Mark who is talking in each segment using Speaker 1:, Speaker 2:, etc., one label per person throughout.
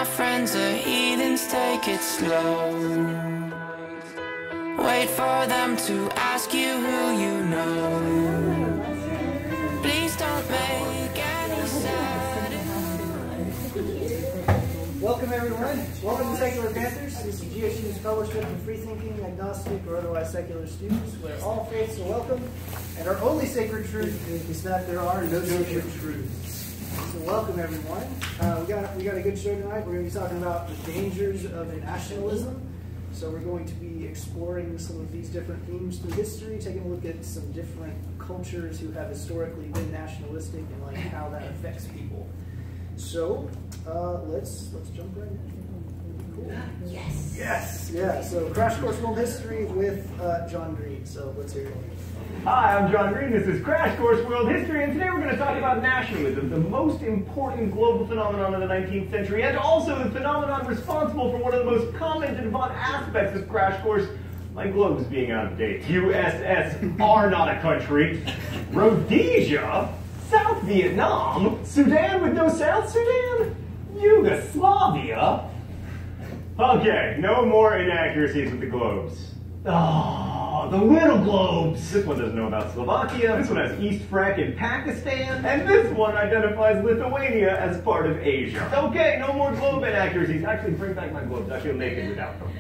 Speaker 1: my friends are heathens, take it slow. Wait for them to ask you who you know. Please don't make any sudden.
Speaker 2: Welcome everyone. Welcome to Secular Panthers. This is GSU's fellowship of free-thinking, agnostic, or otherwise secular students, where all faiths are welcome, and our only sacred truth is that there are no sacred truths. So welcome everyone. We got a good show tonight. We're going to be talking about the dangers of nationalism. So we're going to be exploring some of these different themes through history, taking a look at some different cultures who have historically been nationalistic and like how that affects people. So let's jump right in. Cool.
Speaker 3: Yes.
Speaker 2: Yes. Yeah. So Crash Course World History with John Green. So let's hear it.
Speaker 4: Hi, I'm John Green. This is Crash Course World History, and today we're going to talk about nationalism, the most important global phenomenon of the 19th century, and also the phenomenon responsible for one of the most commented upon aspects of Crash Course. My globe is being out of date. USSR, not a country. Rhodesia, South Vietnam, Sudan with no South Sudan, Yugoslavia. Okay, no more inaccuracies with the globes. Oh, the little globes. This one doesn't know about Slovakia. This one has East Frank in Pakistan. And this one identifies Lithuania as part of Asia. Okay, no more globe inaccuracies. Actually, bring back my globes. I feel naked without them.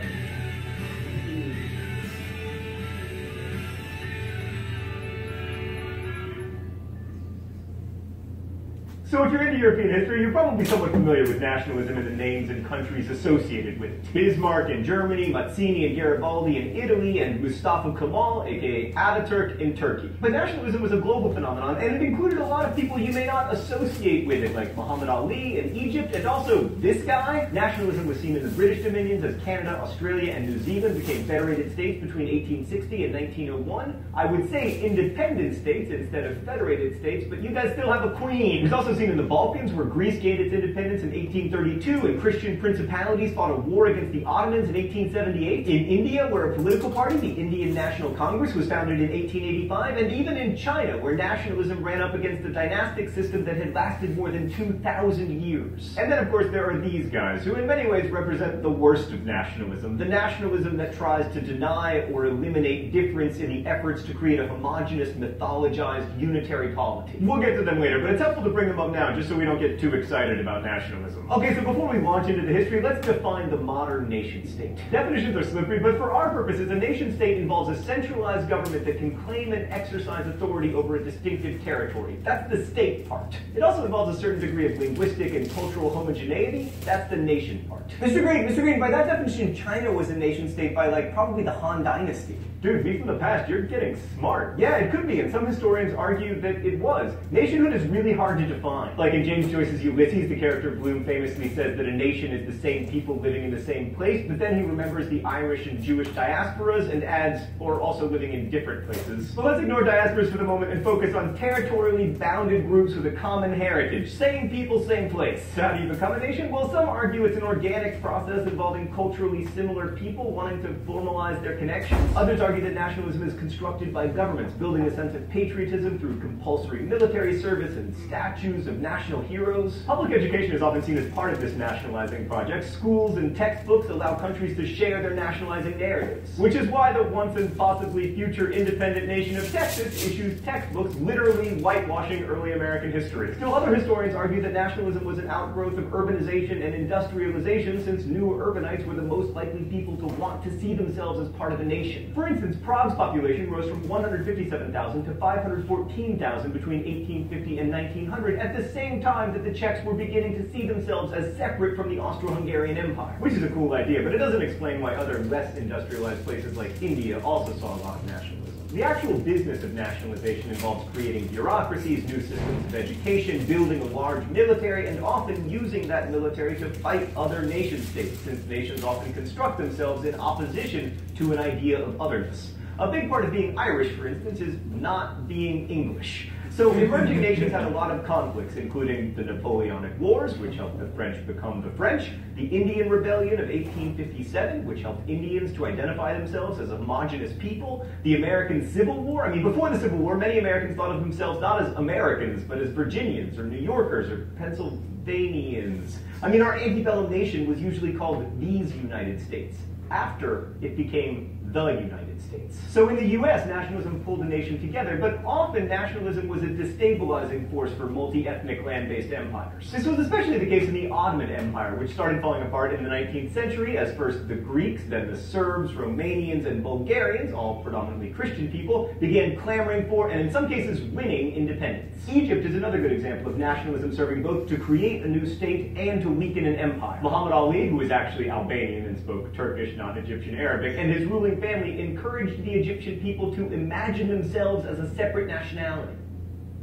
Speaker 4: So if you're into European history, you're probably somewhat familiar with nationalism and the names and countries associated with it. Bismarck in Germany, Mazzini and Garibaldi in Italy, and Mustafa Kemal, aka Ataturk, in Turkey. But nationalism was a global phenomenon, and it included a lot of people you may not associate with it, like Muhammad Ali in Egypt, and also this guy. Nationalism was seen in the British dominions as Canada, Australia, and New Zealand became federated states between 1860 and 1901. I would say independent states instead of federated states, but you guys still have a queen. It was also seen in the Balkans, where Greece gained its independence in 1832, and Christian principalities fought a war against the Ottomans in 1878. In India, where a political party, the Indian National Congress, was founded in 1885, and even in China, where nationalism ran up against a dynastic system that had lasted more than 2,000 years. And then, of course, there are these guys, who in many ways represent the worst of nationalism, the nationalism that tries to deny or eliminate difference in the efforts to create a homogeneous, mythologized, unitary polity. We'll get to them later, but it's helpful to bring them up now, just so we don't get too excited about nationalism. Okay, so before we launch into the history, let's define the modern nation-state. Definitions are slippery, but for our purposes, a nation-state involves a centralized government that can claim and exercise authority over a distinctive territory. That's the state part. It also involves a certain degree of linguistic and cultural homogeneity. That's the nation part. Mr. Green, by that definition, China was a nation-state by, like, probably the Han Dynasty. Dude, me from the past, you're getting smart. Yeah, it could be, and some historians argue that it was. Nationhood is really hard to define. Like in James Joyce's Ulysses, the character Bloom famously says that a nation is the same people living in the same place, but then he remembers the Irish and Jewish diasporas and adds, or also living in different places. But let's ignore diasporas for the moment and focus on territorially bounded groups with a common heritage. Same people, same place. So how do you become a nation? Well, some argue it's an organic process involving culturally similar people wanting to formalize their connections. Others argue that nationalism is constructed by governments, building a sense of patriotism through compulsory military service and statues of national heroes. Public education is often seen as part of this nationalizing project. Schools and textbooks allow countries to share their nationalizing narratives, which is why the once and possibly future independent nation of Texas issues textbooks literally whitewashing early American history. Still, other historians argue that nationalism was an outgrowth of urbanization and industrialization, since new urbanites were the most likely people to want to see themselves as part of a nation. For instance, Prague's population rose from 157,000 to 514,000 between 1850 and 1900, at the same time that the Czechs were beginning to see themselves as separate from the Austro-Hungarian Empire. Which is a cool idea, but it doesn't explain why other less industrialized places like India also saw a lot of nationalism. The actual business of nationalization involves creating bureaucracies, new systems of education, building a large military, and often using that military to fight other nation-states, since nations often construct themselves in opposition to an idea of otherness. A big part of being Irish, for instance, is not being English. So emerging nations had a lot of conflicts, including the Napoleonic Wars, which helped the French become the French, the Indian Rebellion of 1857, which helped Indians to identify themselves as a homogenous people, the American Civil War. I mean, before the Civil War, many Americans thought of themselves not as Americans, but as Virginians, or New Yorkers, or Pennsylvanians. Albanians. I mean, our antebellum nation was usually called these United States, after it became the United States. So in the US, nationalism pulled the nation together, but often nationalism was a destabilizing force for multi-ethnic land-based empires. This was especially the case in the Ottoman Empire, which started falling apart in the 19th century as first the Greeks, then the Serbs, Romanians, and Bulgarians, all predominantly Christian people, began clamoring for, and in some cases winning, independence. Egypt is another good example of nationalism serving both to create a new state and to weaken an empire. Muhammad Ali, who was actually Albanian and spoke Turkish, not Egyptian Arabic, and his ruling family encouraged the Egyptian people to imagine themselves as a separate nationality.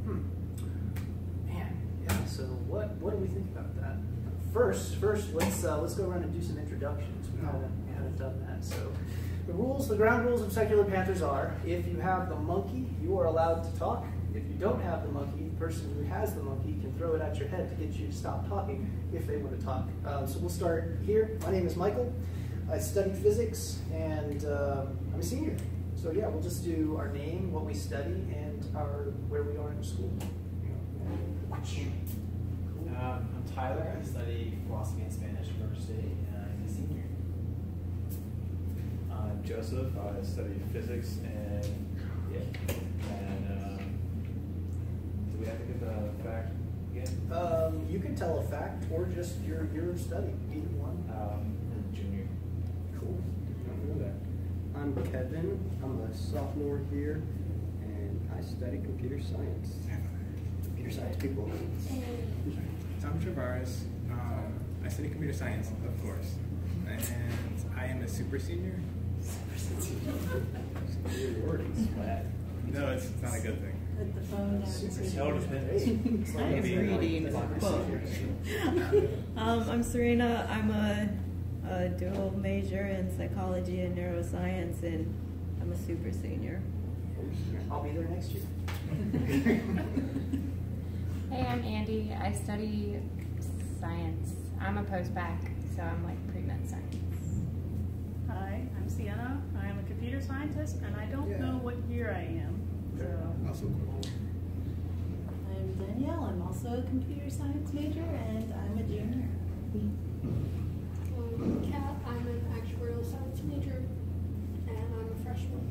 Speaker 2: Man, yeah. So what do we think about that? First, let's go around and do some introductions. We haven't done that. So the ground rules of Secular Panthers are: if you have the monkey, you are allowed to talk. If you don't have the monkey, the person who has the monkey can throw it at your head to get you to stop talking if they want to talk. So we'll start here. My name is Michael. I studied physics, and I'm a senior. So yeah, we'll just do our name, what we study, and where we are in school.
Speaker 3: I'm Tyler. I study philosophy and Spanish at University, and I'm a senior.
Speaker 5: I'm Joseph. I study physics and do we have to give a fact again?
Speaker 2: You can tell a fact or just your study, either one.
Speaker 5: Junior.
Speaker 2: Cool.
Speaker 6: I'm Kevin. I'm a sophomore here, and I study computer science. Computer science people.
Speaker 7: I'm Travaris. I study computer science, of course, and I am a super senior. No, it's not a good thing.
Speaker 8: Put the phone down.
Speaker 3: Total depends.
Speaker 8: I am reading a book. I'm Serena. I'm a dual major in psychology and neuroscience, and I'm a super senior.
Speaker 2: I'll be there next year.
Speaker 9: Hey, I'm Andy. I study science. I'm a post-bac, so I'm like pre-med science.
Speaker 10: Hi, I'm Sienna. I am a computer scientist, and I don't know what year I am. So.
Speaker 7: Also cool.
Speaker 11: I'm Danielle. I'm also a computer science major, and I'm a junior.
Speaker 12: Kat, I'm an actuarial science major, and I'm a freshman.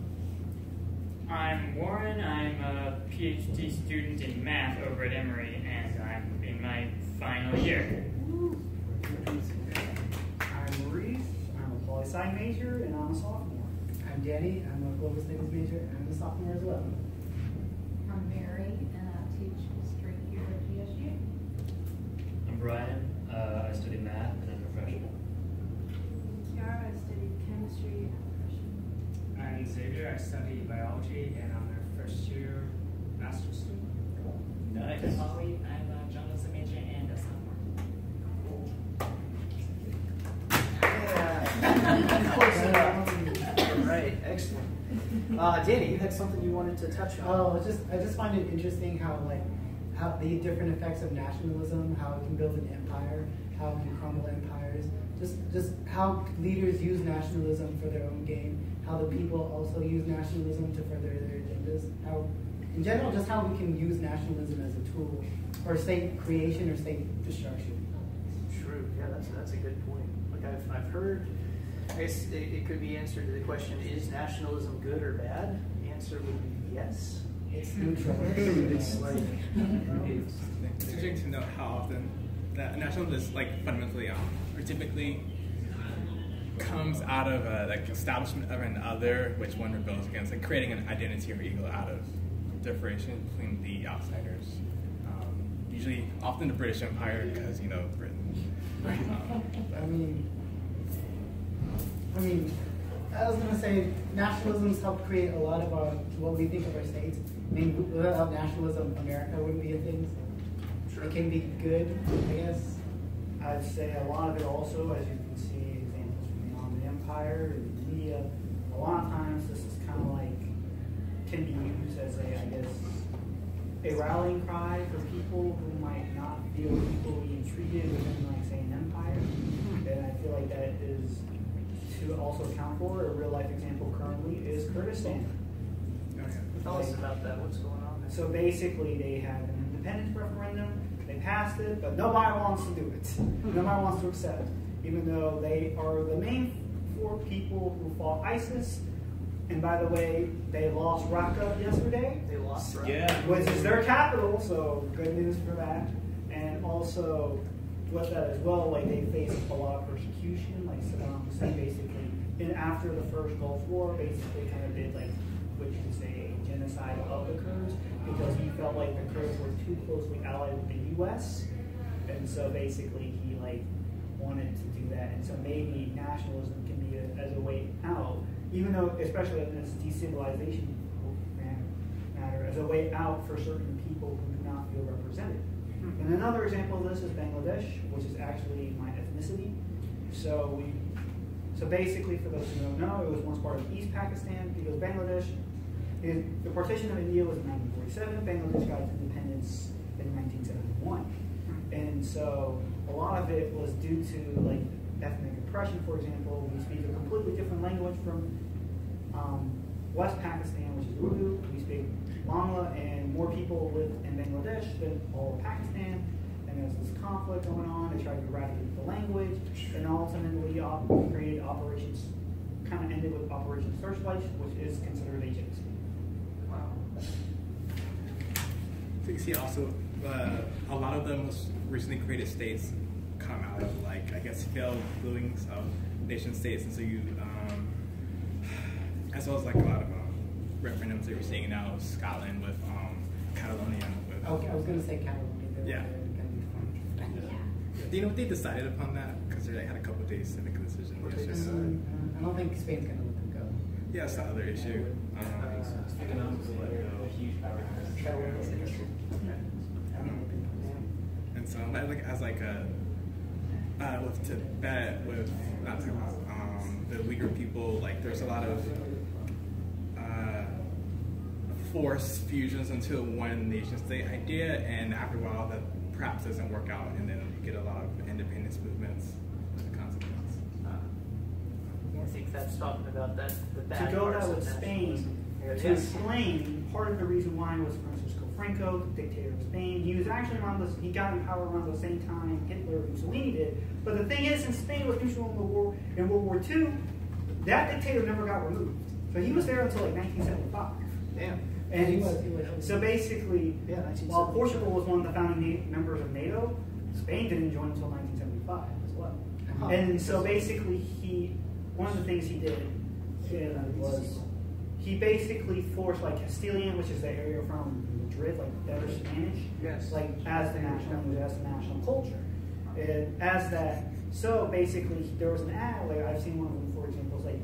Speaker 13: I'm Warren. I'm a PhD student in math over at Emory, and I'm in my final year.
Speaker 14: I'm Reese. I'm a poli-sci major, and I'm a sophomore. I'm Danny. I'm a global studies major, and I'm a sophomore as well.
Speaker 15: I'm Mary, and I teach history here at GSU.
Speaker 16: I'm Brian. I study math, and I'm a freshman.
Speaker 17: Kiara, I study chemistry, and I'm a freshman.
Speaker 18: I'm Xavier. I study biology, and I'm a first year master's student.
Speaker 3: Nice.
Speaker 19: Molly, I'm a journalism major and a sophomore.
Speaker 2: Yeah. Right, excellent. Danny, you had something you wanted to touch on.
Speaker 14: Oh, I just find it interesting how the different effects of nationalism, how it can build an empire, how it can crumble empires, just how leaders use nationalism for their own gain, how the people also use nationalism to further their agendas, how, in general, just how we can use nationalism as a tool for state creation or state destruction.
Speaker 2: True, yeah, that's a good point. Like I've heard, I guess it could be answered to the question, is nationalism good or bad? The answer would be yes.
Speaker 14: It's neutral.
Speaker 2: It's like,
Speaker 7: It's interesting to note how often that nationalism is like fundamentally or typically comes out of like establishment of an other which one rebels against, like creating an identity or ego out of differentiation between the outsiders. Usually, often the British Empire, because Britain.
Speaker 14: I mean, I was gonna say nationalism's helped create a lot of what we think of our states. I mean, without nationalism, America wouldn't be a thing. So it can be good, I guess.
Speaker 20: I'd say a lot of it also, as you can see, examples from the Ottoman Empire and the media. A lot of times, this is kind of like can be used as a rallying cry for people who might not feel equally treated within, like, say, an empire. And I feel like that is to also account for. A real life example currently is Kurdistan.
Speaker 2: Tell us about that. What's going on there?
Speaker 20: So basically, they have an independence referendum, They passed it, but nobody wants to do it. Nobody wants to accept it, even though they are the main 4 people who fought ISIS. And by the way, they lost Raqqa yesterday.
Speaker 2: They lost Raqqa.
Speaker 20: Yeah. Which is their capital, so good news for that. And also, with that as well, like they faced a lot of persecution, like Saddam Hussein basically, and after the first Gulf War, basically kind of did like, what you could say, a genocide of the Kurds, because he felt like the Kurds were too closely allied with the U.S., and so basically he like wanted to do that, and so maybe nationalism can be as a way out, even though, especially in this destabilization matter, as a way out for certain people who do not feel represented. And another example of this is Bangladesh, which is actually my ethnicity. So basically, for those who don't know, it was once part of East Pakistan, because Bangladesh, the partition of India was in 1947, Bangladesh got its independence in 1971. And so a lot of it was due to like ethnic oppression. For example, we speak a completely different language from West Pakistan, which is Urdu. We speak Bangla, and more people live in Bangladesh than all of Pakistan. And there's this conflict going on. They tried to eradicate the language, and ultimately created operations, kind of ended with Operation Searchlight, which is considered a genocide.
Speaker 2: Wow.
Speaker 7: So you see also, a lot of the most recently created states come out of, like, I guess, failed rulings of nation states, and so you, as well as like a lot of referendums that you're seeing now, Scotland with Catalonia. With,
Speaker 14: okay, I was going to say Catalonia.
Speaker 7: Yeah. Do you know what they decided upon that? Because they had a couple of days to make a decision.
Speaker 14: I don't think Spain's going to let them go.
Speaker 7: Yeah, it's the other issue.
Speaker 3: Economically, a huge power.
Speaker 7: And so, like, as like with Tibet, with not Tibet, the Uyghur people, like there's a lot of forced fusions into one nation-state idea, and after a while, that perhaps doesn't work out, and then you get a lot of independence movements as a consequence.
Speaker 2: I think that's talking about that. The bad
Speaker 20: to go
Speaker 2: parts
Speaker 20: that
Speaker 2: of
Speaker 20: with Spain,
Speaker 2: nationalism.
Speaker 20: to explain part of the reason why was Francisco Franco, the dictator of Spain. He was actually around this. He got in power around the same time Hitler and Mussolini did. But the thing is, since Spain was neutral in World War II, that dictator never got removed. So he was there until like 1975.
Speaker 2: Damn.
Speaker 20: And
Speaker 14: he was.
Speaker 20: So basically,
Speaker 2: yeah,
Speaker 20: while Portugal was one of the founding members of NATO, Spain didn't join until 1975 as well. And so basically, one of the things he did was he basically forced like Castilian, which is the area from Madrid, like that are Spanish,
Speaker 2: yes,
Speaker 20: like as the national language, as the national culture, and as that. So basically, there was an ad. Like I've seen one of them, for example, like,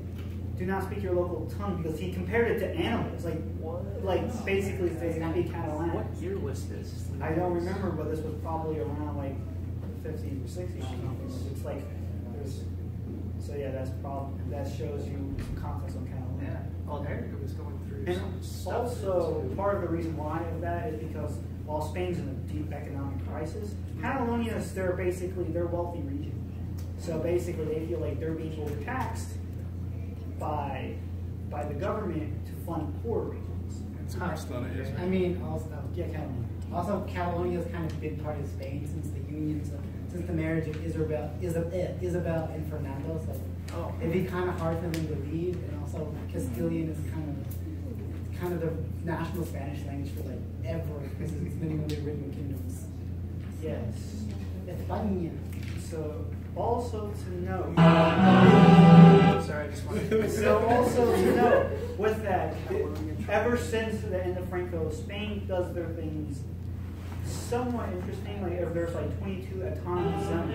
Speaker 20: do not speak your local tongue, because he compared it to animals. Like basically they not be Catalan.
Speaker 2: What year was this?
Speaker 20: I don't remember, but this was probably around like the 50s or 60s or something. It's like there's. So yeah, that shows you some context on Catalan.
Speaker 2: Yeah, America was going through.
Speaker 20: And also part of the reason why of that is because while Spain's in a deep economic crisis, Catalonia is their wealthy region. So basically, they feel like they're being overtaxed by the government to fund poor regions.
Speaker 14: I mean, also Catalonia. Also, Catalonia has kind of been part of Spain since the union, since the marriage of Isabel and Fernando. So it'd be kind of hard for them to leave, and also Castilian is kind of the national Spanish language for like ever, because it's been one of the original kingdoms.
Speaker 20: Yes.
Speaker 14: España.
Speaker 20: So also to note.
Speaker 2: Sorry, I just wanted.
Speaker 20: So also to note with that, ever since the end of Franco, Spain does their things somewhat interesting. Like if there's like 22 autonomous zones,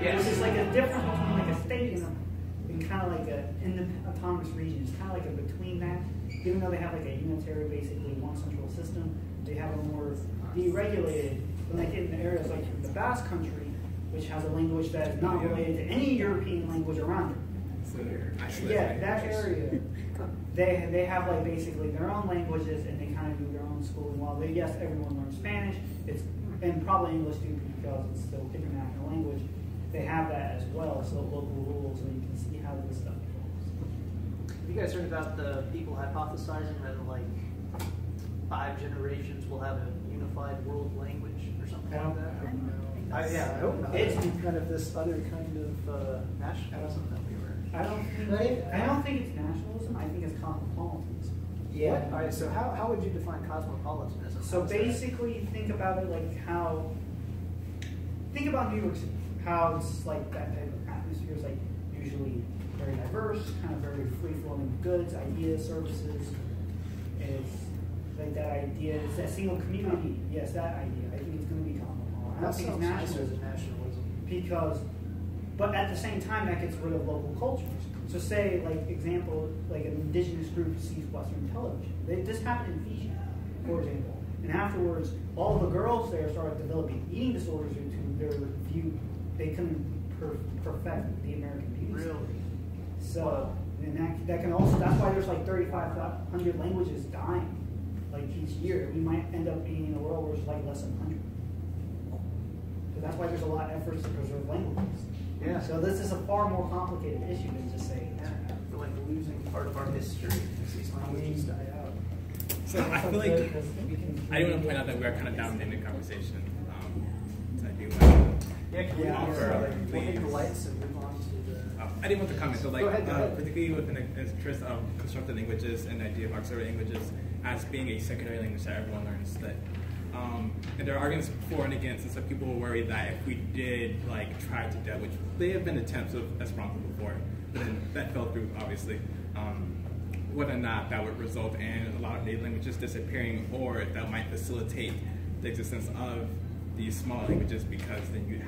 Speaker 2: yes,
Speaker 20: which is like a difference between like a state and kind of like an autonomous region. It's kind of like a between that. Even though they have like a unitary, basically one central system, they have a more deregulated. When they get in areas like the Basque Country, which has a language that is not related to any European language around it.
Speaker 7: So
Speaker 20: yeah, that area, they have like basically their own languages, and they kind of do their own schooling. While yes, everyone learns Spanish, and probably English too, because it's still international language. They have that as well, so local rules, and you can see how this stuff evolves.
Speaker 2: Have you guys heard about the people hypothesizing that in like 5 generations we'll have a unified world language or something Yeah, I hope not.
Speaker 20: It's
Speaker 2: kind of this other kind of nationalism that we were.
Speaker 20: I don't think it's nationalism. I think it's cosmopolitanism.
Speaker 2: Yeah. All right. So how would you define cosmopolitanism?
Speaker 20: So basically, think about it like how. Think about New York City. How it's like that type of atmosphere is like usually very diverse, kind of very free flowing goods, ideas, services. It's like that idea. It's that single community. Yes, that idea. I think it's going to be cosmopolitan. I don't think it's nationalism. Because, but at the same time, that gets rid of local cultures. So say, like, example, like an indigenous group sees Western television. This happened in Fiji, for example. And afterwards, all the girls there started developing eating disorders due to their view. They couldn't perfect the American beauty standard. So, and that can also, that's why there's like 3,500 languages dying, like each year. We might end up being in a world where there's like less than 100. So that's why there's a lot of efforts to preserve languages.
Speaker 2: Yeah.
Speaker 20: So this is a far more complicated issue than just saying,
Speaker 2: I feel like we're losing part of our history as these languages die out.
Speaker 7: So I feel like I do want to point out that we are kind of dominating the conversation. So I do
Speaker 2: can we
Speaker 7: offer,
Speaker 2: we'll hit the lights and move on to the...
Speaker 7: I didn't want to comment. So like,
Speaker 2: go ahead.
Speaker 7: particularly within the interest of constructed languages and the idea of auxiliary languages as being a secondary language that everyone learns. That and there are arguments for and against, and some people were worried that if we did like try to delve, which there have been attempts of Esperanto before, but then that fell through obviously. Whether or not that would result in a lot of native languages disappearing, or if that might facilitate the existence of these smaller languages, because then you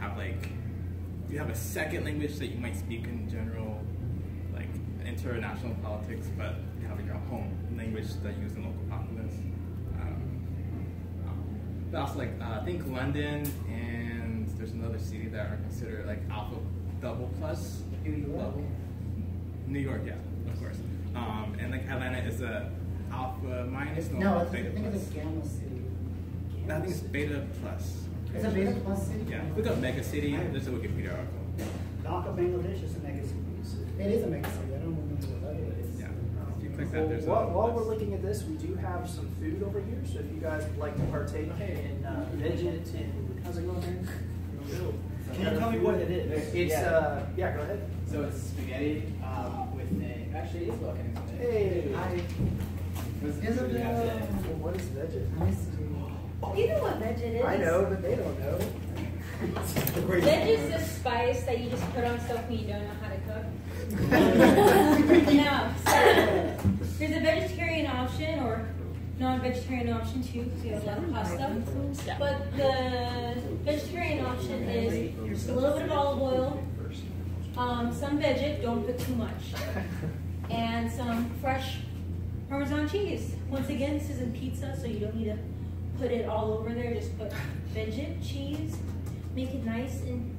Speaker 7: have a second language that you might speak in general, like international politics, but you have your home language that you use in local populace. But also, like I think London and there's another city that are considered like alpha double plus level. New York, yeah, of course. And like Atlanta is a alpha minus.
Speaker 14: No,
Speaker 7: beta
Speaker 14: I think
Speaker 7: plus.
Speaker 14: it's a gamma city.
Speaker 7: I think it's beta plus.
Speaker 14: It's a beta plus city?
Speaker 7: Yeah. Look up mega city. There's a Wikipedia article.
Speaker 20: Dhaka, Bangladesh is a mega city.
Speaker 14: It is a mega city. I don't remember what other it is.
Speaker 7: Yeah. If you click that, there's
Speaker 2: while we're looking at this, we do have some food over here. So if you guys would like to partake in veggie and how's it going there?
Speaker 3: Can you tell me what it is?
Speaker 2: It's yeah, go ahead.
Speaker 3: So it's spaghetti with a. Actually, it is welcome.
Speaker 2: Hey.
Speaker 3: Hi.
Speaker 2: What is veggie?
Speaker 17: You know what veggie is?
Speaker 2: I know, but they don't know.
Speaker 17: Veggie is the spice that you just put on stuff when you don't know how to cook. No, so there's a vegetarian option or non-vegetarian option too, because you have a lot of pasta. But the vegetarian option is just a little bit of olive oil, some veggie, don't put too much, and some fresh Parmesan cheese. Once again, this isn't pizza, so you don't need to put it all over there. Just put veggie, cheese, make it nice and,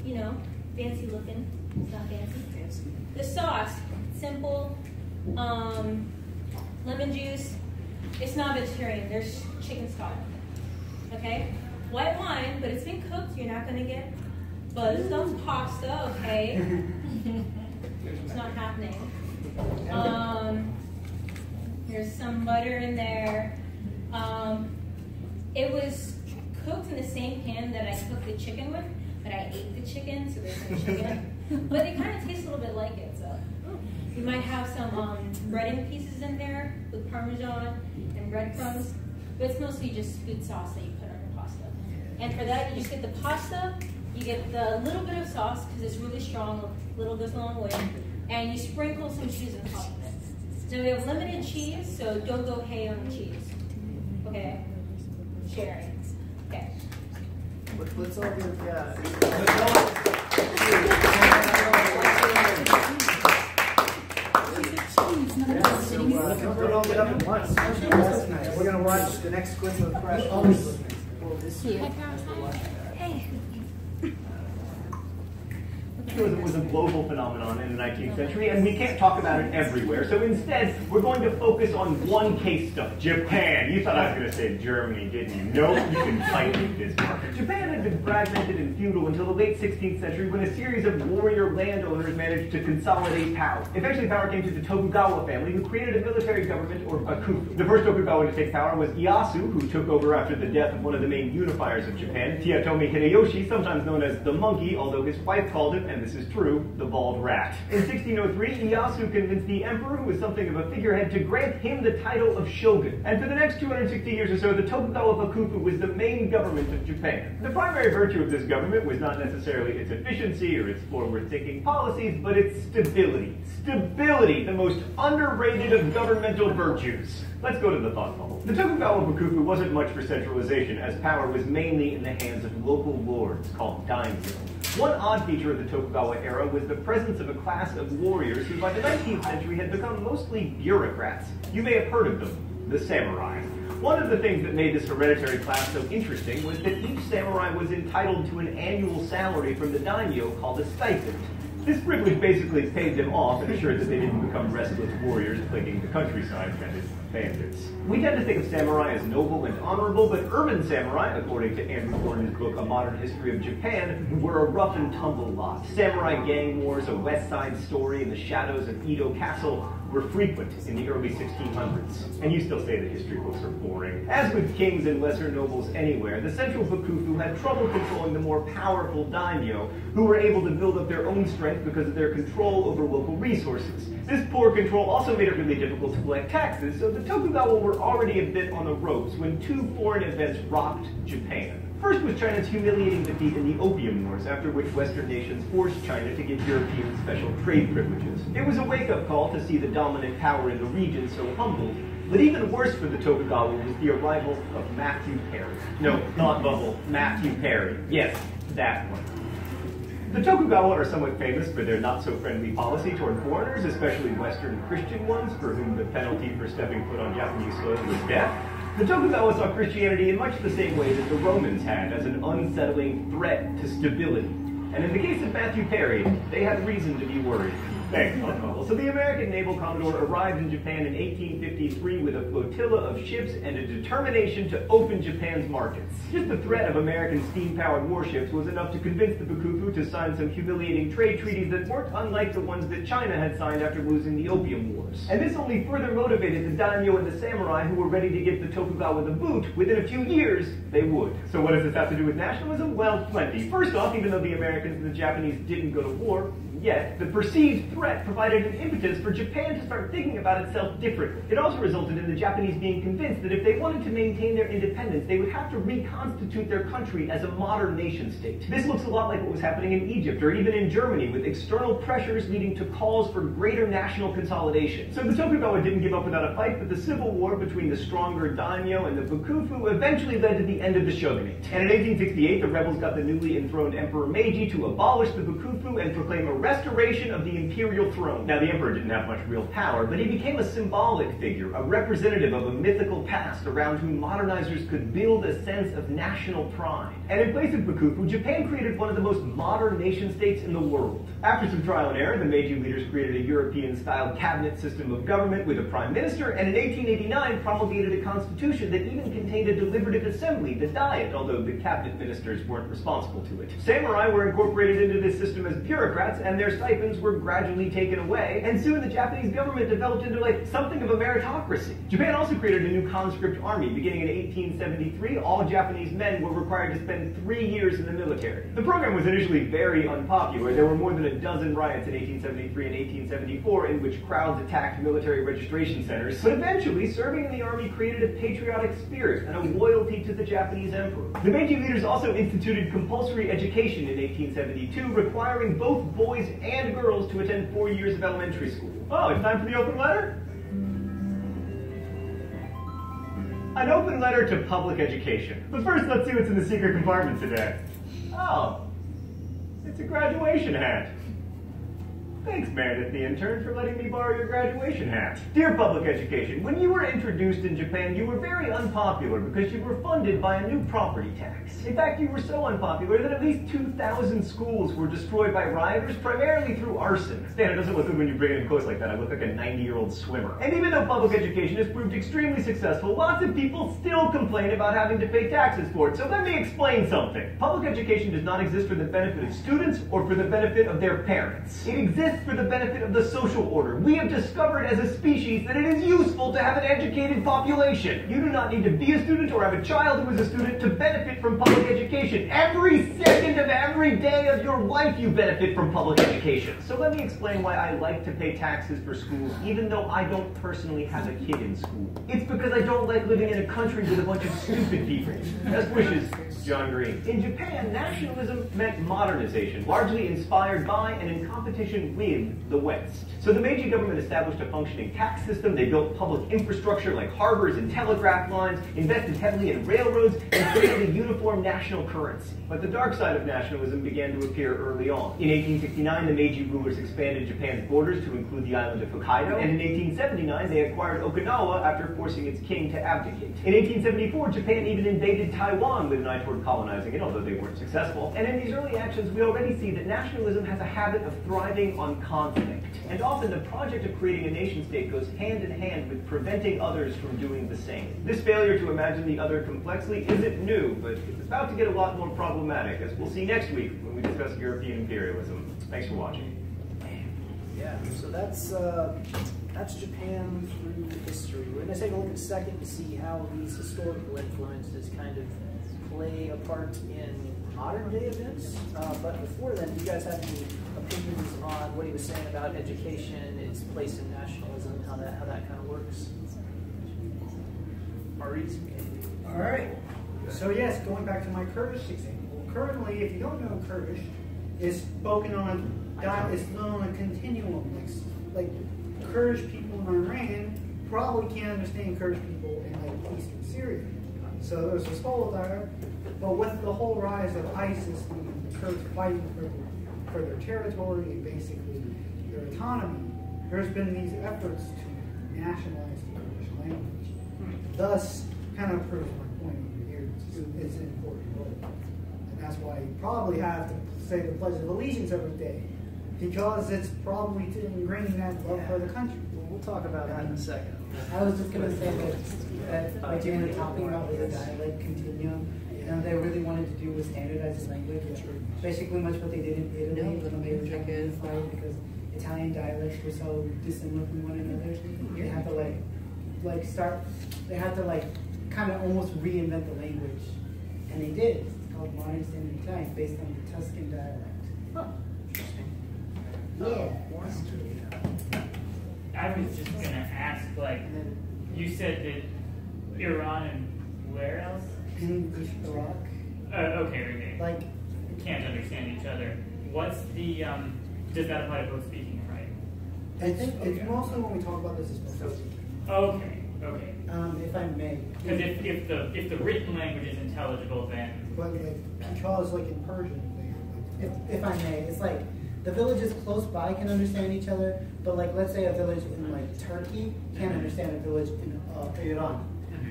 Speaker 17: you know, fancy looking. It's not fancy. The sauce, simple, lemon juice. It's not vegetarian. There's chicken stock. Okay? White wine, but it's been cooked. You're not going to get buzzed on pasta, okay? It's not happening. There's some butter in there. It was cooked in the same pan that I cooked the chicken with, but I ate the chicken, so there's no chicken. But it kind of tastes a little bit like it, so. You might have some breading pieces in there with Parmesan and breadcrumbs, but it's mostly just good sauce that you put on your pasta. And for that, you just get the pasta, you get the little bit of sauce, because it's really strong, little goes a long way, and you sprinkle some cheese on top of it. Now we have limited cheese, so don't go hay on the cheese. Okay? Sharing. Okay.
Speaker 2: Let's all give, yeah. We're all get up at once. We're going to watch the next clip of Crash Course. Well, this year.
Speaker 17: Hey.
Speaker 4: nationalism was a global phenomenon in the 19th century, and we can't talk about it everywhere. So instead, we're going to focus on one case study, Japan. You thought I was going to say Germany, didn't you? Nope, you can fight me, Bismarck. Japan had been fragmented and feudal until the late 16th century when a series of warrior landowners managed to consolidate power. Eventually, power came to the Tokugawa family, who created a military government, or bakufu. The first Tokugawa to take power was Ieyasu, who took over after the death of one of the main unifiers of Japan, Toyotomi Hideyoshi, sometimes known as the monkey, although his wife called him, and this is true, the bald rat. In 1603, Ieyasu convinced the emperor, who was something of a figurehead, to grant him the title of shogun. And for the next 260 years or so, the Tokugawa bakufu was the main government of Japan. The primary virtue of this government was not necessarily its efficiency or its forward-thinking policies, but its stability. Stability, the most underrated of governmental virtues. Let's go to the thought bubble. The Tokugawa bakufu wasn't much for centralization, as power was mainly in the hands of local lords called daimyo. One odd feature of the Tokugawa era was the presence of a class of warriors who by the 19th century had become mostly bureaucrats. You may have heard of them, the samurai. One of the things that made this hereditary class so interesting was that each samurai was entitled to an annual salary from the daimyo called a stipend. This privilege basically paid them off and assured that they didn't become restless warriors plaguing the countryside and its bandits. We tend to think of samurai as noble and honorable, but urban samurai, according to Andrew Gordon's book A Modern History of Japan, were a rough and tumble lot. Samurai gang wars, a West Side Story, and the shadows of Edo Castle were frequent in the early 1600s. And you still say that history books are boring. As with kings and lesser nobles anywhere, the central bakufu had trouble controlling the more powerful daimyo, who were able to build up their own strength because of their control over local resources. This poor control also made it really difficult to collect taxes, so the Tokugawa were already a bit on the ropes when two foreign events rocked Japan. First was China's humiliating defeat in the Opium Wars, after which Western nations forced China to give Europeans special trade privileges. It was a wake-up call to see the dominant power in the region so humbled, but even worse for the Tokugawa was the arrival of Matthew Perry. No, not Bubble, Matthew Perry. Yes, that one. The Tokugawa are somewhat famous for their not-so-friendly policy toward foreigners, especially Western Christian ones, for whom the penalty for stepping foot on Japanese soil was death. The Tokugawa saw Christianity in much the same way that the Romans had, as an unsettling threat to stability. And in the case of Matthew Perry, they had reason to be worried. Thanks, Uncle. So the American naval commodore arrived in Japan in 1853 with a flotilla of ships and a determination to open Japan's markets. Just the threat of American steam-powered warships was enough to convince the bakufu to sign some humiliating trade treaties that weren't unlike the ones that China had signed after losing the Opium Wars. And this only further motivated the daimyo and the samurai who were ready to give the Tokugawa the boot. Within a few years, they would. So what does this have to do with nationalism? Well, plenty. First off, even though the Americans and the Japanese didn't go to war, yet the perceived threat provided an impetus for Japan to start thinking about itself differently. It also resulted in the Japanese being convinced that if they wanted to maintain their independence, they would have to reconstitute their country as a modern nation-state. This looks a lot like what was happening in Egypt or even in Germany, with external pressures leading to calls for greater national consolidation. So the Tokugawa didn't give up without a fight, but the civil war between the stronger daimyo and the bakufu eventually led to the end of the shogunate. And in 1868, the rebels got the newly enthroned Emperor Meiji to abolish the bakufu and proclaim a restoration of the imperial throne. Now, the emperor didn't have much real power, but he became a symbolic figure, a representative of a mythical past around whom modernizers could build a sense of national pride. And in place of bakufu, Japan created one of the most modern nation-states in the world. After some trial and error, the Meiji leaders created a European-style cabinet system of government with a prime minister, and in 1889 promulgated a constitution that even contained a deliberative assembly, the Diet, although the cabinet ministers weren't responsible to it. Samurai were incorporated into this system as bureaucrats, and their stipends were gradually taken away, and soon the Japanese government developed into like something of a meritocracy. Japan also created a new conscript army. Beginning in 1873, all Japanese men were required to spend 3 years in the military. The program was initially very unpopular. There were more than a dozen riots in 1873 and 1874 in which crowds attacked military registration centers, but eventually serving in the army created a patriotic spirit and a loyalty to the Japanese emperor. The Meiji leaders also instituted compulsory education in 1872, requiring both boys and girls to attend 4 years of elementary school. Oh, it's time for the open letter? An open letter to public education. But first, let's see what's in the secret compartment today. Oh, it's a graduation hat. Thanks, Meredith the intern, for letting me borrow your graduation hat. Dear Public Education, when you were introduced in Japan, you were very unpopular because you were funded by a new property tax. In fact, you were so unpopular that at least 2,000 schools were destroyed by rioters, primarily through arson. Stan, it doesn't look good when you bring it in close like that. I look like a 90-year-old swimmer. And even though public education has proved extremely successful, lots of people still complain about having to pay taxes for it. So let me explain something. Public education does not exist for the benefit of students or for the benefit of their parents. It exists for the benefit of the social order. We have discovered as a species that it is useful to have an educated population. You do not need to be a student or have a child who is a student to benefit from public education. Every second of every day of your life you benefit from public education. So let me explain why I like to pay taxes for schools, even though I don't personally have a kid in school. It's because I don't like living in a country with a bunch of stupid people. Best wishes, John Green. In Japan, nationalism meant modernization, largely inspired by and in competition with the West. So the Meiji government established a functioning tax system, they built public infrastructure like harbors and telegraph lines, invested heavily in railroads, and created a uniform national currency. But the dark side of nationalism began to appear early on. In 1869, the Meiji rulers expanded Japan's borders to include the island of Hokkaido, and in 1879, they acquired Okinawa after forcing its king to abdicate. In 1874, Japan even invaded Taiwan with an eye toward colonizing it, although they weren't successful. And in these early actions, we already see that nationalism has a habit of thriving on conflict. And often the project of creating a nation-state goes hand in hand with preventing others from doing the same. This failure to imagine the other complexly isn't new, but it's about to get a lot more problematic, as we'll see next week when we discuss European imperialism. Thanks for watching.
Speaker 2: Yeah, so that's Japan through history. We're going to take a look in a second to see how these historical influences kind of play a part in modern day events. But before then, do you guys have any opinions on what he was saying about education, its place in nationalism, how that kind of works? Maurice?
Speaker 20: All right. So yes, going back to my Kurdish example. Currently, if you don't know Kurdish, it's spoken on it's on a continuum. Like Kurdish people in Iran probably can't understand Kurdish people in like eastern Syria. So there's this whole dialogue. But with the whole rise of ISIS and the Kurds fighting for their territory and basically their autonomy, there's been these efforts to nationalize the Kurdish language. Thus, kind of proves my point over here. It's an important role. And that's why you probably have to say the Pledge of Allegiance every day, because it's probably to ingrain that love for the country.
Speaker 2: We'll talk about that in a second.
Speaker 14: I was just going to say that what you were talking about was a dialect continuum. And they really wanted to do was standardize the language. Basically, much what they did in Italy when they were trying to unify it, because Italian dialects were so dissimilar from one another. They had to they had to kind of almost reinvent the language, and they did. It's called Modern Standard Italian, based on the Tuscan dialect.
Speaker 2: Huh. Interesting.
Speaker 14: Yeah.
Speaker 13: I was just gonna ask, you said that Iran and where else?
Speaker 14: Iraq.
Speaker 13: Okay.
Speaker 14: Like,
Speaker 13: can't understand each other. What's the, does that apply to both speaking and writing?
Speaker 20: I think it's mostly when we talk about this is both.
Speaker 13: Okay.
Speaker 14: If I may.
Speaker 13: Because if the written language is intelligible, then.
Speaker 20: But because in Persian,
Speaker 14: if I may, it's like the villages close by can understand each other, but let's say a village in Turkey can't understand a village in Iran.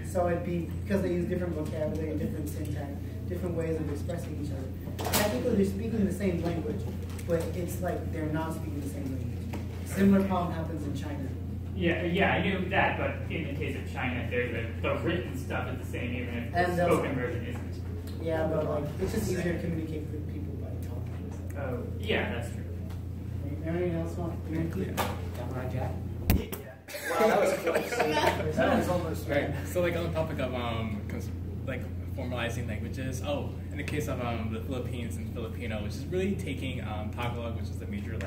Speaker 14: So it'd be because they use different vocabulary and different syntax, different ways of expressing each other. Technically, they're speaking the same language, but it's like they're not speaking the same language. Similar problem happens in China.
Speaker 13: Yeah, I knew that, but in the case of China, the written stuff is the same, even if the spoken version isn't.
Speaker 14: Yeah, but it's just easier to communicate with people by talking.
Speaker 13: Oh, yeah, that's true.
Speaker 14: Anything else want to
Speaker 6: Samurai Jack?
Speaker 2: Wow, that was close. That was almost
Speaker 7: right. So on the topic of formalizing languages. Oh, in the case of the Philippines and Filipino, which is really taking Tagalog, which is the major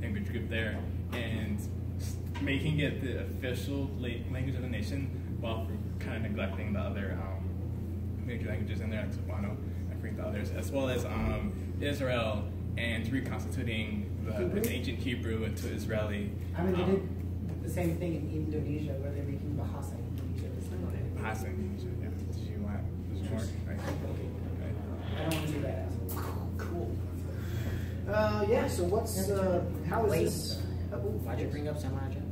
Speaker 7: language group there, and making it the official language of the nation, while kind of neglecting the other major languages in there, like Cebuano, I forget the others, as well as Israel, and reconstituting the ancient Hebrew into Israeli.
Speaker 14: I mean, they did the same thing in Indonesia, where they're making Bahasa Indonesia.
Speaker 7: Bahasa Indonesia, yeah. Did you want more? Right.
Speaker 14: I don't want to do that.
Speaker 2: Cool. Yeah, so what's, how is this?
Speaker 19: Why'd you bring up Samurai Jack?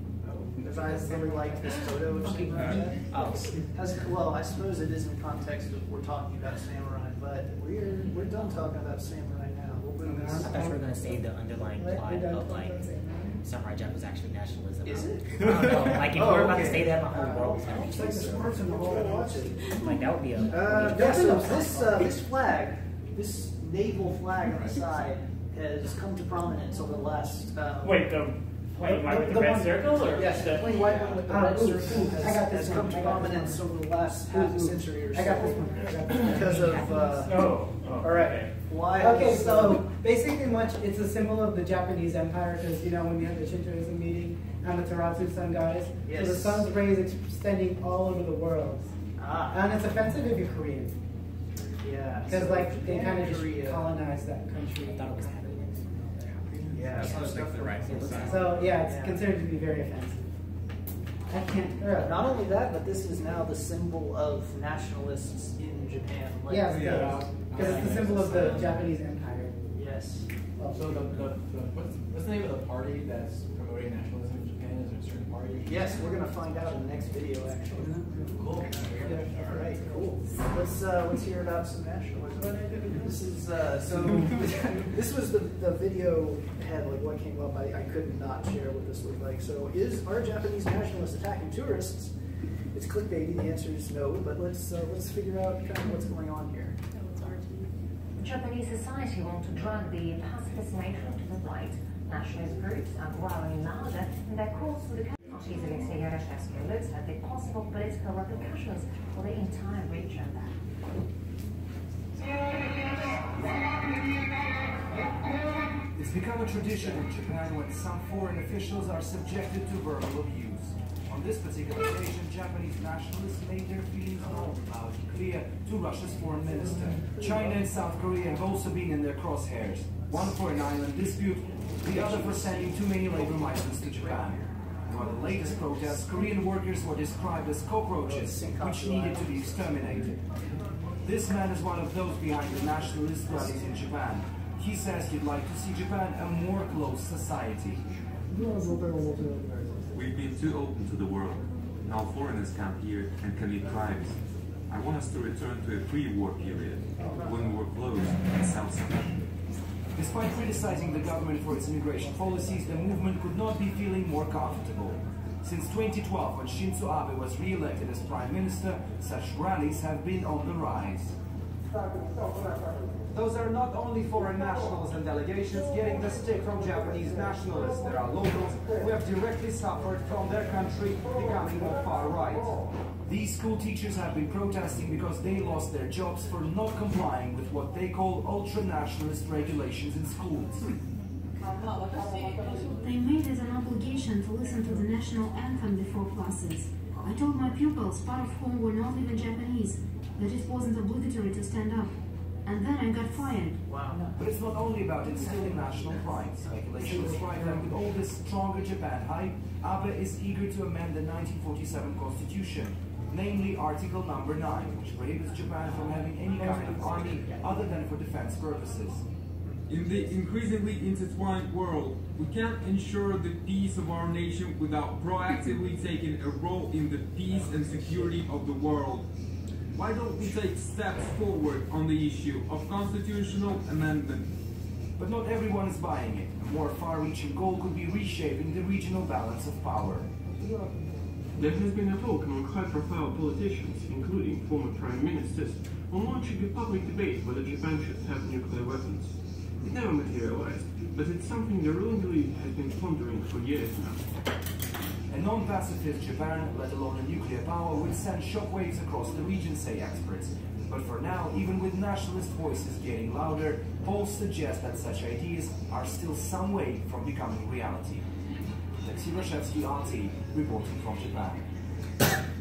Speaker 2: Because I really like this photo of Samurai Jack. Well, I suppose it is in context of we're talking about samurai, but we're done talking about samurai now. We'll bring this.
Speaker 19: I thought you were gonna say the underlying plot of like Samurai Jack was actually nationalism.
Speaker 2: Is it?
Speaker 19: I don't know. Like if we were about to say that, my whole world was gonna be
Speaker 2: It's like the sports in the whole watch it.
Speaker 19: like that would be a.
Speaker 2: Yeah, so this flag, this naval flag on the side, has come to prominence over the last.
Speaker 13: Wait, the plain white with the red circle, or
Speaker 2: yes, the plain white one with the red circle has come to prominence over the last half a century or so.
Speaker 14: I got this one.
Speaker 2: Because of. All right. Why?
Speaker 14: Okay, so basically, it's a symbol of the Japanese Empire because you know when we had the Shintoism meeting and the Taratsu sun goddess.
Speaker 2: Yes.
Speaker 14: So the sun's rays extending all over the world, and it's offensive if you're Korean.
Speaker 2: Yeah.
Speaker 14: Because like they kind of just colonized that country.
Speaker 19: I thought it was happiness.
Speaker 2: Yeah.
Speaker 7: Like the rising sun.
Speaker 14: So yeah, it's considered to be very offensive. I can't.
Speaker 2: Not only that, but this is now the symbol of nationalists in Japan. Like,
Speaker 14: Yes, because it's the symbol of the Japanese Empire.
Speaker 2: Yes.
Speaker 5: So what's the name of the party that's promoting nationalism in Japan? Is there a certain party?
Speaker 2: Yes, we're gonna find out in the next video actually.
Speaker 5: Cool.
Speaker 2: All right, cool. Let's hear about some nationalism. This is so. This was the video had like what came up. I could not share what this looked like. So are Japanese nationalists attacking tourists? It's clickbaity. The answer is no. But let's figure out kind of what's going on here.
Speaker 15: Japanese society want to drag the pacifist nation to the right. Nationalist groups are growing louder in their calls for the parties against the Yaroslavsky looks at the possible political repercussions for the entire region.
Speaker 21: It's become a tradition in Japan when some foreign officials are subjected to verbal abuse. On this particular occasion, Japanese nationalists made their feelings known loud and clear to Russia's foreign minister. China and South Korea have also been in their crosshairs, one for an island dispute, the other for sending too many labor migrants to Japan. In one of the latest protests, Korean workers were described as cockroaches, which needed to be exterminated. This man is one of those behind the nationalist rallies in Japan. He says he'd like to see Japan a more closed society.
Speaker 22: We've been too open to the world. Now foreigners come here and commit crimes. I want us to return to a pre-war period, when we were closed and self-sufficient.
Speaker 21: Despite criticizing the government for its immigration policies, the movement could not be feeling more comfortable. Since 2012, when Shinzo Abe was re-elected as Prime Minister, such rallies have been on the rise.
Speaker 23: Those are not only foreign nationals and delegations getting the stick from Japanese nationalists. There are locals who have directly suffered from their country becoming more far right.
Speaker 21: These school teachers have been protesting because they lost their jobs for not complying with what they call ultra-nationalist regulations in schools.
Speaker 24: They made it an obligation to listen to the national anthem before classes. I told my pupils, part of whom were not even Japanese, that it wasn't obligatory to stand up. And then I got fired.
Speaker 21: Wow. But it's not only about instilling national pride. Speculation is right that with all this stronger Japan hype, Abe is eager to amend the 1947 constitution, namely Article number 9, which prohibits Japan from having any kind of army other than for defense purposes.
Speaker 25: In the increasingly intertwined world, we can't ensure the peace of our nation without proactively taking a role in the peace and security of the world. Why don't we take steps forward on the issue of constitutional amendment?
Speaker 21: But not everyone is buying it. A more far-reaching goal could be reshaping the regional balance of power.
Speaker 26: There has been a talk among high-profile politicians, including former prime ministers, on launching a public debate whether Japan should have nuclear weapons. It never materialized, but it's something the ruling elite has been pondering for years now.
Speaker 21: A non-pacifist Japan, let alone a nuclear power, would send shockwaves across the region, say experts. But for now, even with nationalist voices getting louder, polls suggest that such ideas are still some way from becoming reality. Alexei Rashevsky, RT, reporting from Japan.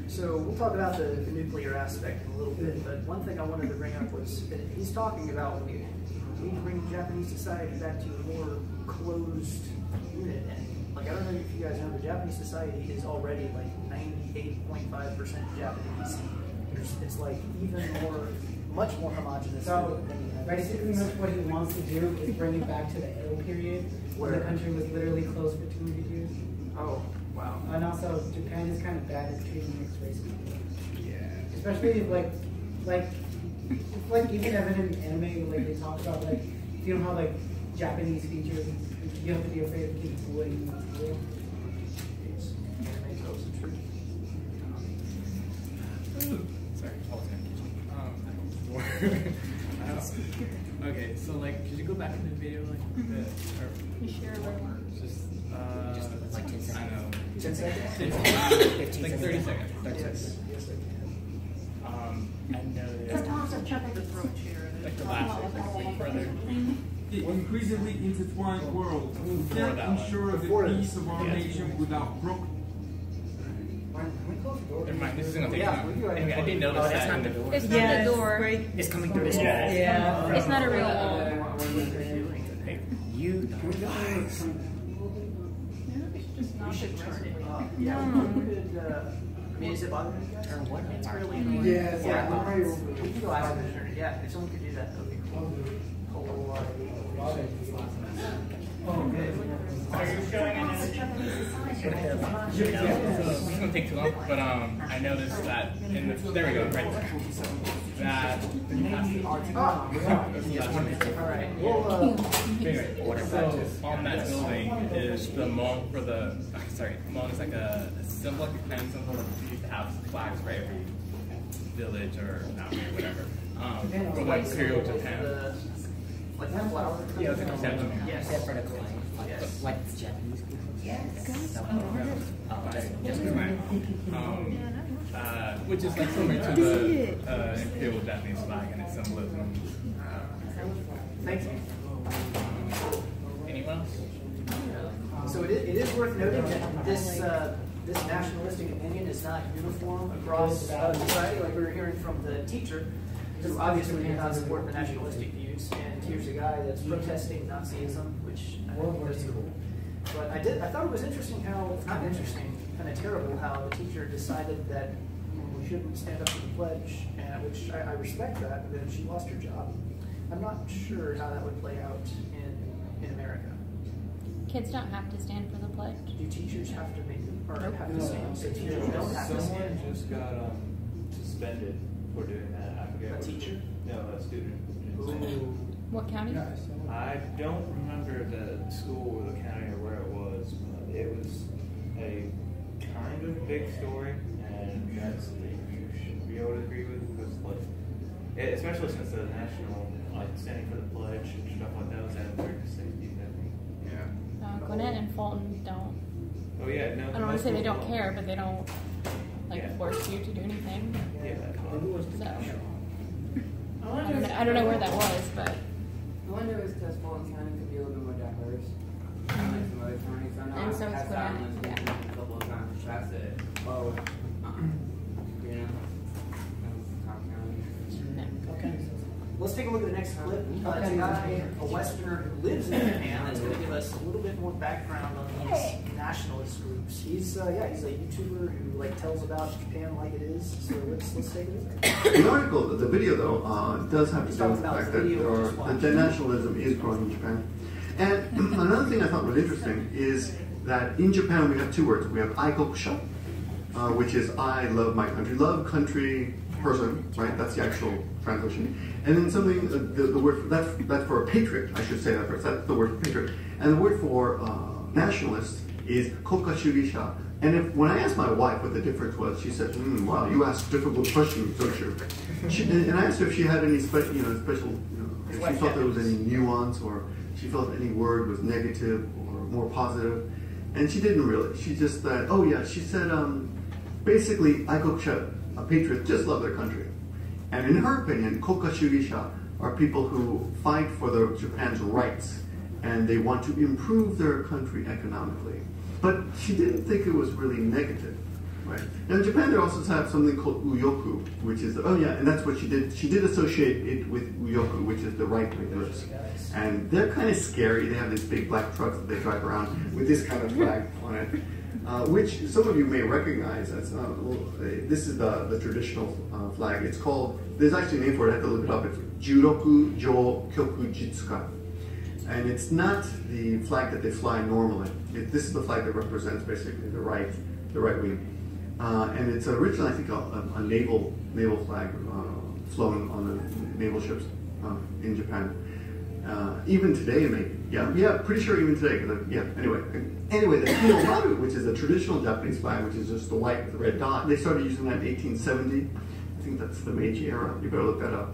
Speaker 2: So we'll talk about the nuclear aspect in a little bit, but one thing I wanted to bring up was he's talking about we bring Japanese society back to a more closed unit. And like I don't know if you guys know, but Japanese society is already like 98.5% Japanese. It's like even much more homogenous.
Speaker 14: So basically what he wants to do is bring it back to the Edo period, where the country was literally closed for 200 years.
Speaker 2: Oh, wow.
Speaker 14: And also, Japan is kind of bad at treating mixed race people. Yeah. Especially like even evident in anime, like they talk about like, you know how like Japanese features, you have to be afraid of kids bullying you.
Speaker 2: Anime tells the truth.
Speaker 7: Sorry, I was gonna okay, so like, could you go back in the video like
Speaker 17: You sure?
Speaker 7: just
Speaker 19: like 10 seconds.
Speaker 7: I know.
Speaker 2: 10 seconds?
Speaker 7: 15 like 30 seconds. 30 seconds.
Speaker 2: Yes, I can.
Speaker 7: I know like the last further.
Speaker 25: The increasingly intertwined world. We can't ensure the peace of our nation without broken.
Speaker 7: Never mind, this is gonna take time. I didn't notice
Speaker 19: Oh,
Speaker 7: that.
Speaker 19: that's not the door.
Speaker 17: It's not the door.
Speaker 19: It's coming through this wall.
Speaker 17: Yeah. It's not a real wall.
Speaker 7: Hey,
Speaker 19: you guys.
Speaker 2: You should turn it up. Yeah, we could, I mean, is it bothering you guys?
Speaker 19: Turn what?
Speaker 2: It's really annoying.
Speaker 14: Yeah,
Speaker 2: We can go ask them to turn it. Yeah, if someone could do that, that would be cool. Oh, good.
Speaker 13: Are you showing an image?
Speaker 7: It's gonna take too long, but I noticed that in the there we go, right there. That
Speaker 2: Alright.
Speaker 7: Anyway, so on that building is the Hmong for the Hmong is like a symbol, like a clan symbol that used to have flags for every village or not whatever. From like Imperial Japan.
Speaker 2: Like that flower?
Speaker 7: Yeah, it's like a statue.
Speaker 2: Yes.
Speaker 19: Except for the clan. Like the Japanese people.
Speaker 2: Yes.
Speaker 7: Which is like similar to the Imperial Japanese flag and its symbolism.
Speaker 2: Thank you.
Speaker 7: Anyone else?
Speaker 2: So it is worth noting that this nationalistic opinion is not uniform across society, like we were hearing from the teacher, who obviously did not support the nationalistic views, and here's a guy that's protesting Nazism, which I think is cool. But I thought it was interesting how, not interesting, kind of terrible how the teacher decided that we shouldn't stand up to the pledge, and which I respect that, but then she lost her job. I'm not sure how that would play out in America.
Speaker 17: Kids don't have to stand for the pledge.
Speaker 2: Do teachers have to make them, or have to stand? So teachers don't have to
Speaker 1: Someone
Speaker 2: stand.
Speaker 1: just got suspended for doing that. I forget.
Speaker 2: A teacher?
Speaker 1: No, a student.
Speaker 17: What county?
Speaker 1: I don't remember the school or the county or where it was, but it was a kind of big story, and that's something you should be able to agree with, because like, especially since the national, like standing for the pledge and stuff like that was added for safety and everything. Yeah.
Speaker 17: Gwinnett and Fulton don't.
Speaker 1: Oh yeah, no.
Speaker 17: I don't want to say they don't care, but they don't like force you to do anything.
Speaker 1: Yeah.
Speaker 17: So I don't know where that was, but.
Speaker 8: I wonder if it's because Fulton County could be a little bit more diverse than like some other counties. I know
Speaker 17: And so it's
Speaker 8: I've
Speaker 17: Gwinnett,
Speaker 8: a couple of times. I said, oh, you know, top county.
Speaker 2: Okay. Let's take a look at the next clip. It's a guy, a Westerner who lives in Japan, that's going to give us a little bit more background on these nationalist groups. He's he's a YouTuber who like tells about Japan like it is. So let's take a look.
Speaker 9: The article, the video though, does have to do with the fact that the nationalism is growing in Japan. And another thing I thought was interesting is that in Japan we have two words. We have aikokusha, which is I love my country, love country person, right? That's the actual translation. And then something, the word, that's for a patriot, I should say that first. That's the word for patriot. And the word for nationalist is kokkashugisha. And when I asked my wife what the difference was, she said, wow, you asked difficult questions, don't you? And I asked her if she had any special, if she felt there was any nuance, or she felt any word was negative or more positive. And she didn't really. She just said, oh yeah, she said, basically, aikokusha, a patriot, just love their country. And in her opinion, kokkashugisha are people who fight for Japan's rights, and they want to improve their country economically. But she didn't think it was really negative. right? Now in Japan, they also have something called uyoku, which is, oh yeah, and that's what she did. She did associate it with uyoku, which is the right-wingers. And they're kind of scary. They have these big black trucks that they drive around with this kind of flag on it, which some of you may recognize. As, this is the traditional flag. It's called, there's actually a name for it, I have to look it up. It's Juroku Jo Kyoku Jitsuka. And it's not the flag that they fly normally. This is the flag that represents basically the right wing. And it's originally, I think, a naval flag flown on the naval ships in Japan. Even today, maybe. Yeah, pretty sure even today. Anyway, the Hinomaru, which is a traditional Japanese flag, which is just the white with the red dot, they started using that in 1870. I think that's the Meiji era. You better look that up.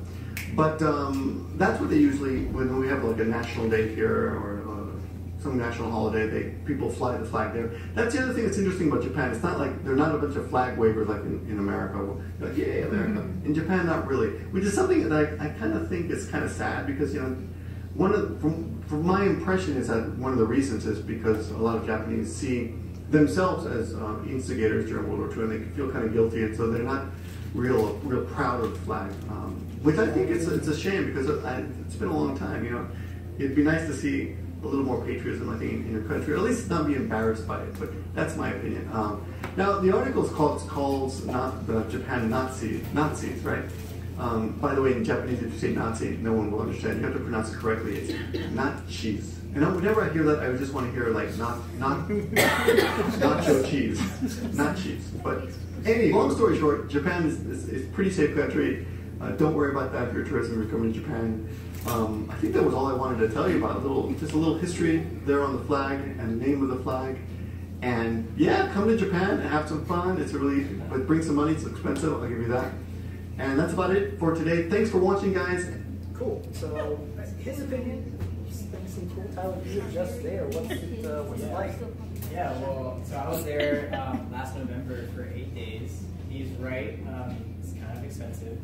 Speaker 9: But that's what they usually, when we have like a national day here or some national holiday, people fly the flag there. That's the other thing that's interesting about Japan. It's not like, they're not a bunch of flag wavers like in America. Like, yay, America. In Japan, not really. Which is something that I kind of think is kind of sad because, you know, from my impression is that one of the reasons is because a lot of Japanese see themselves as instigators during World War II, and they feel kind of guilty, and so they're not real proud of the flag. Which I think it's a shame because it's been a long time. You know, it'd be nice to see a little more patriotism, I think, in your country, or at least not be embarrassed by it. But that's my opinion. Now the article calls not the Japan Nazis, right? By the way, in Japanese, if you say Nazi, no one will understand. You have to pronounce it correctly. It's Nazis. And whenever I hear that, I just want to hear like nacho cheese, not cheese. But anyway, long story short, Japan is a pretty safe country. Don't worry about that if you're a tourist and you're coming to Japan. I think that was all I wanted to tell you about. Just a little history there on the flag and the name of the flag. And yeah, come to Japan and have some fun. But bring some money. It's expensive. I'll give you that. And that's about it for today. Thanks for watching, guys.
Speaker 2: Cool. So, his opinion, some cool talent you were just there. What's it like?
Speaker 5: Yeah, well, so I was there last November for 8 days. He's right. It's kind of expensive.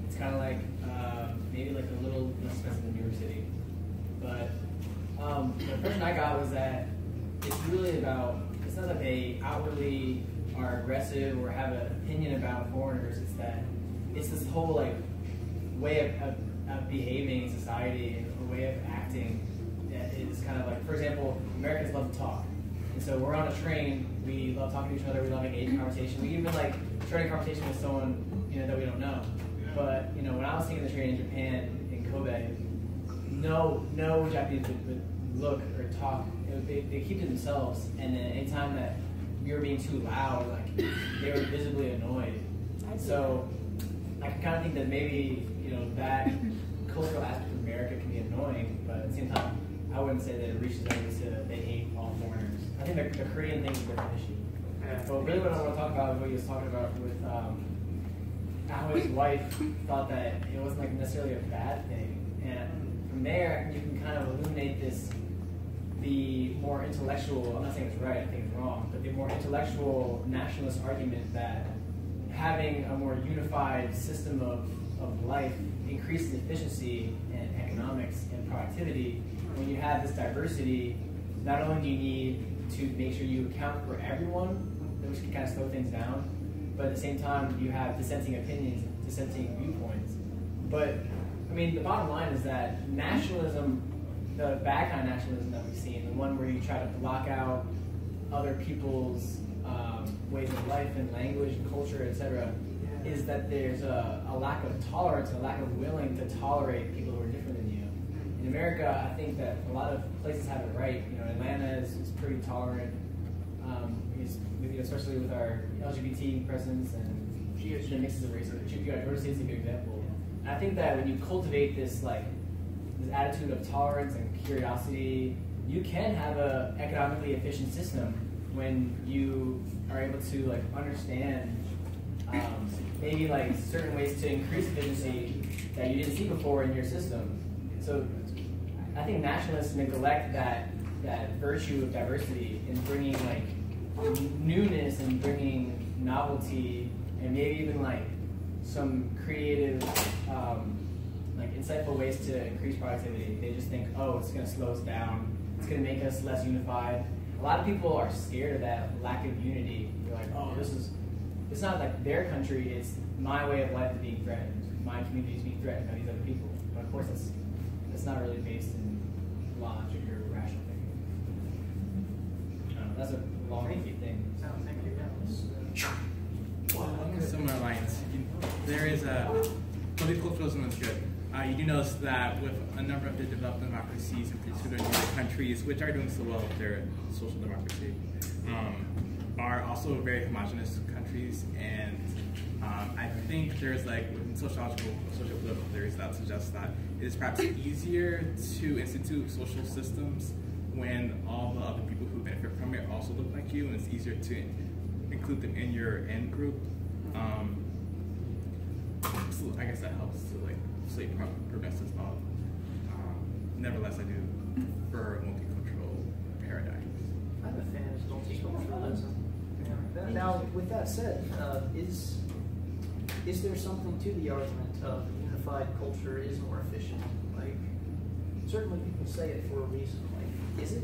Speaker 5: It's kind of like maybe like a little less expensive than New York City. But the impression I got was that it's really about, it's not that they outwardly are aggressive or have an opinion about foreigners. It's that it's this whole like way of behaving in society and a way of acting that is kind of like, for example, Americans love to talk. And so we're on a train, we love talking to each other, we love engaging in conversation. We even like starting a conversation with someone, you know, that we don't know. But, you know, when I was taking the train in Japan, in Kobe, no Japanese would look or talk. They keep to themselves, and then anytime that we were being too loud, like, they were visibly annoyed. So I can kind of think that maybe, you know, that cultural aspect of America can be annoying, but at the same time, I wouldn't say that it reaches over to they hate all foreigners. I think the Korean thing is a different issue. But really what I want to talk about is what he was talking about with how his wife thought that it wasn't like necessarily a bad thing. And from there, you can kind of illuminate the more intellectual, I'm not saying it's right, I think it's wrong, but the more intellectual nationalist argument that having a more unified system of life increases efficiency and economics and productivity. When you have this diversity, not only do you need to make sure you account for everyone, which can kind of slow things down, but at the same time you have dissenting opinions, dissenting viewpoints. But I mean, the bottom line is that nationalism, the bad kind of nationalism that we've seen, the one where you try to block out other people's ways of life and language and culture, etc., is that there's a lack of tolerance, a lack of willing to tolerate people who are different than you. In America, I think that a lot of places have it right. You know, Atlanta is pretty tolerant, especially with our LGBT presence and the mixes of races. Georgia City is a good example. And I think that when you cultivate this attitude of tolerance and curiosity, you can have an economically efficient system when you are able to understand maybe certain ways to increase efficiency that you didn't see before in your system. So I think nationalists neglect that virtue of diversity in bringing newness and bringing novelty and maybe even some creative insightful ways to increase productivity. They just think, oh, it's going to slow us down, it's going to make us less unified. a lot of people are scared of that lack of unity. They're like, oh, it's not like their country, it's my way of life is being threatened. My community is being threatened by these other people. But of course, that's not really based in logic or rational thinking. I don't know, that's a long thing.
Speaker 7: Along similar lines, there is multiculturalism is good. You do notice that with a number of the developed democracies, in particular the countries which are doing so well with their social democracy, are also very homogenous countries, and I think there's like within social-political theories that suggest that it is perhaps easier to institute social systems when all the other people who benefit from it also look like you, and it's easier to include them in your end group. So I guess that helps to like slate progressive thought. Nevertheless, I do prefer multicultural paradigms.
Speaker 2: I'm a fan of multiculturalism. Now, with that said, is there something to the argument of unified culture is more efficient? Like, certainly people say it for a reason. Like, is it?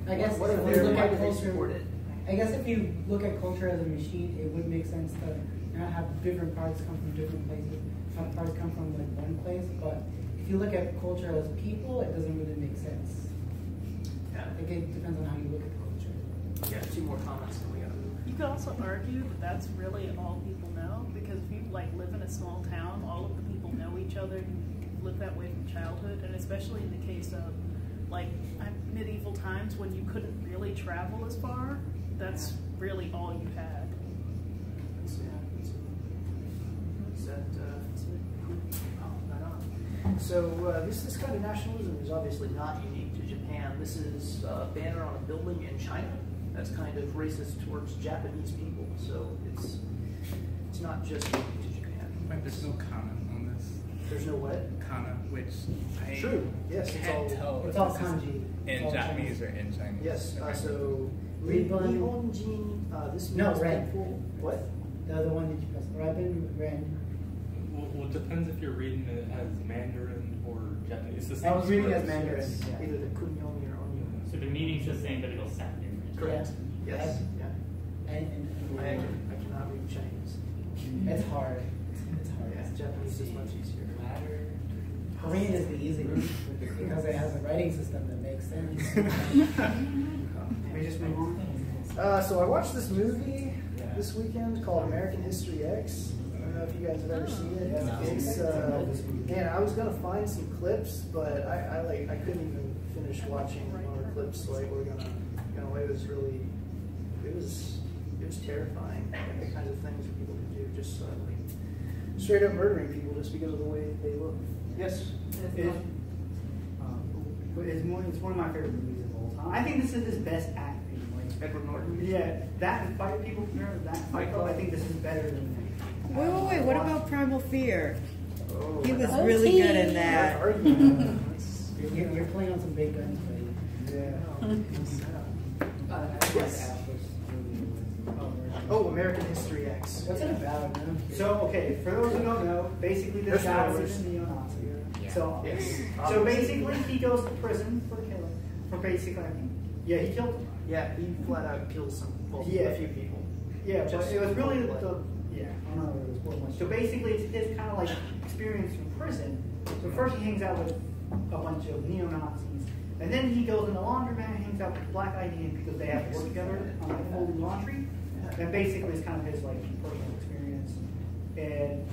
Speaker 14: I guess
Speaker 2: what
Speaker 14: if
Speaker 2: are
Speaker 14: you look
Speaker 2: why
Speaker 14: at
Speaker 2: do they
Speaker 14: culture,
Speaker 2: support it?
Speaker 14: I guess if you look at culture as a machine, it would make sense to not have different parts come from different places. Some parts come from like one place, but if you look at culture as people, it doesn't really make sense.
Speaker 2: Yeah.
Speaker 14: It depends on how you look at culture.
Speaker 2: Yeah, 2 more comments and we gotta move.
Speaker 3: You could also argue that that's really all people know, because if you like live in a small town, all of the people know each other and live that way from childhood, and especially in the case of like medieval times when you couldn't really travel as far, that's really all you had.
Speaker 2: So this kind of nationalism is obviously not unique to Japan. This is a banner on a building in China that's kind of racist towards Japanese people. So it's not just unique to Japan.
Speaker 7: But there's no kana on this.
Speaker 2: There's no what?
Speaker 7: Kana, which I
Speaker 2: True. Yes,
Speaker 7: can't tell.
Speaker 14: It's all kanji.
Speaker 7: In Japanese or in Chinese.
Speaker 2: Yes. So
Speaker 14: Ribbon.
Speaker 2: Nihonjin. This
Speaker 14: No,
Speaker 2: means
Speaker 14: ren.
Speaker 2: people. What?
Speaker 14: The other one that you press. Ribbon, ren.
Speaker 10: Well, it depends if you're reading it as Mandarin or Japanese. It's the same
Speaker 14: I was reading as
Speaker 10: script.
Speaker 14: Mandarin.
Speaker 2: Yes.
Speaker 14: Yeah.
Speaker 2: Either the kunyomi or onyomi.
Speaker 13: So the meaning's the same, but it'll sound different.
Speaker 2: Correct.
Speaker 14: Yeah.
Speaker 2: Yes. Yeah. I cannot read Chinese.
Speaker 14: It's hard. It's hard.
Speaker 2: Yeah. Japanese is much easier.
Speaker 14: Korean is the easy one because it has a writing system that makes sense.
Speaker 2: We just move on. So I watched this movie this weekend called American History X. I don't know if you guys have ever seen it. It's man, I was gonna find some clips, but I couldn't even finish watching one of the clips. Like we're gonna, it was really, it was terrifying. Like the kinds of things that people can do, just like straight up murdering people just because of the way they look. Yes.
Speaker 20: It's one of my favorite movies of all time. I think this is his best acting. Like
Speaker 2: Edward Norton.
Speaker 20: Yeah, that and Fight People. Remember that Fight Club? I think this is better than that.
Speaker 11: Wait. What about Primal Fear?
Speaker 2: Oh,
Speaker 11: He was really good in that.
Speaker 14: You're playing on some big guns, buddy.
Speaker 2: Yes. Oh, American History X.
Speaker 14: What's it about, man?
Speaker 20: So, okay, for those who don't know, basically this guy was a neo-Nazi. So, so basically he goes to prison for killing. For basically, yeah, he killed him.
Speaker 2: Yeah, he flat out killed a few people.
Speaker 20: Yeah, but
Speaker 2: Just
Speaker 20: it was really
Speaker 2: blood.
Speaker 20: I don't know if it was blood much. So basically, it's his kind of like experience in prison. So first he hangs out with a bunch of neo-Nazis, and then he goes in the laundromat and hangs out with Black ID because they have to work together on like folding laundry. And basically, it's kind of his like personal experience. And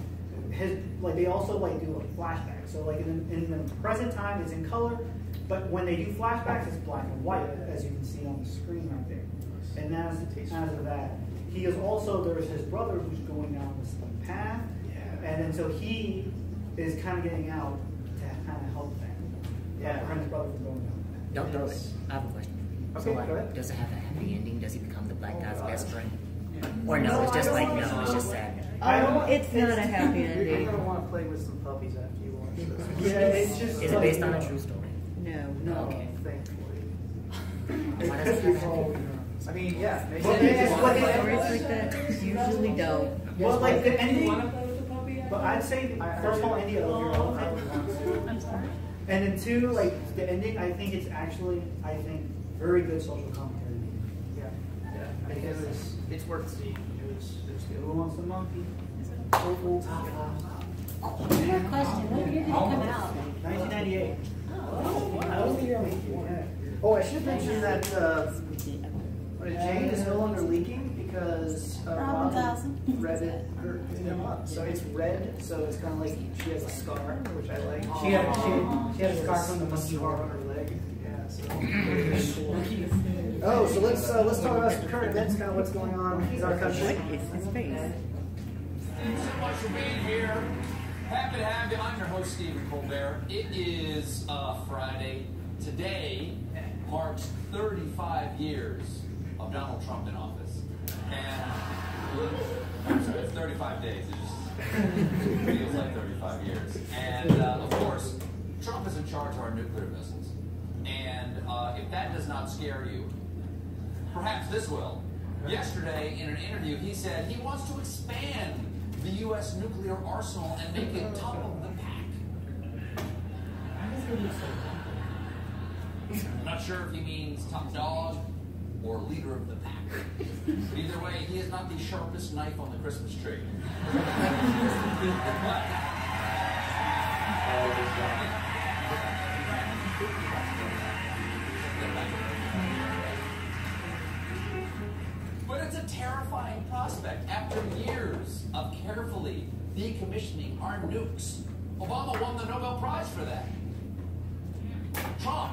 Speaker 20: they also like do like flashbacks. So like in the present time, it's in color, but when they do flashbacks, it's black and white, as you can see on the screen right there. And as of that, he is also, there's his brother who's going down this path, and then so he is kind of getting out to kind of help them. Prevent his brother from going down the path.
Speaker 19: Don't throw it. I have a question.
Speaker 2: Okay,
Speaker 19: So like,
Speaker 2: go ahead.
Speaker 19: does it have a happy ending? Does he become the black guy's best friend? Or no, it's just like, no, it's just sad.
Speaker 11: It's not a happy
Speaker 2: You're
Speaker 11: ending.
Speaker 2: gonna want to play with some puppies after you watch this.
Speaker 20: Yeah, it's just.
Speaker 19: Is it based on a true story?
Speaker 11: No.
Speaker 19: Okay.
Speaker 2: Thankfully.
Speaker 19: Why does it have a happy ending?
Speaker 2: I mean, yeah.
Speaker 11: Stories like that usually don't.
Speaker 20: Well, like the ending. But I'd say, first of all, India,
Speaker 3: I'm sorry.
Speaker 20: And then two, like the ending, I think it's actually, very good social commentary.
Speaker 2: Yeah, yeah. I think it's worth seeing. It was good.
Speaker 20: Who wants the monkey?
Speaker 17: One more question. What year did it come out?
Speaker 20: 1998.
Speaker 17: Oh,
Speaker 2: wow. Oh, I should mention that Jane is no longer leaking because Robin read it in a month. So it's red, so it's kind of like she has a scar, which I like.
Speaker 20: She had a scar from the monkey
Speaker 2: scar on her leg. Yeah. So. So let's talk about some current events, kind of what's going on in our country.
Speaker 4: Thanks so much for being here. Happy to have you. I'm your host, Stephen Colbert. It is Friday. Today marks 35 years of Donald Trump in office. And I'm sorry, it's 35 days. It just feels like 35 years. And of course, Trump is in charge of our nuclear missiles. And if that does not scare you, perhaps this will. Yesterday, in an interview, he said he wants to expand the U.S. nuclear arsenal and make it top of the pack. I'm not sure if he means top dog or leader of the pack. But either way, he is not the sharpest knife on the Christmas tree. But it's a terrifying prospect. After years of carefully decommissioning our nukes, Obama won the Nobel Prize for that. Trump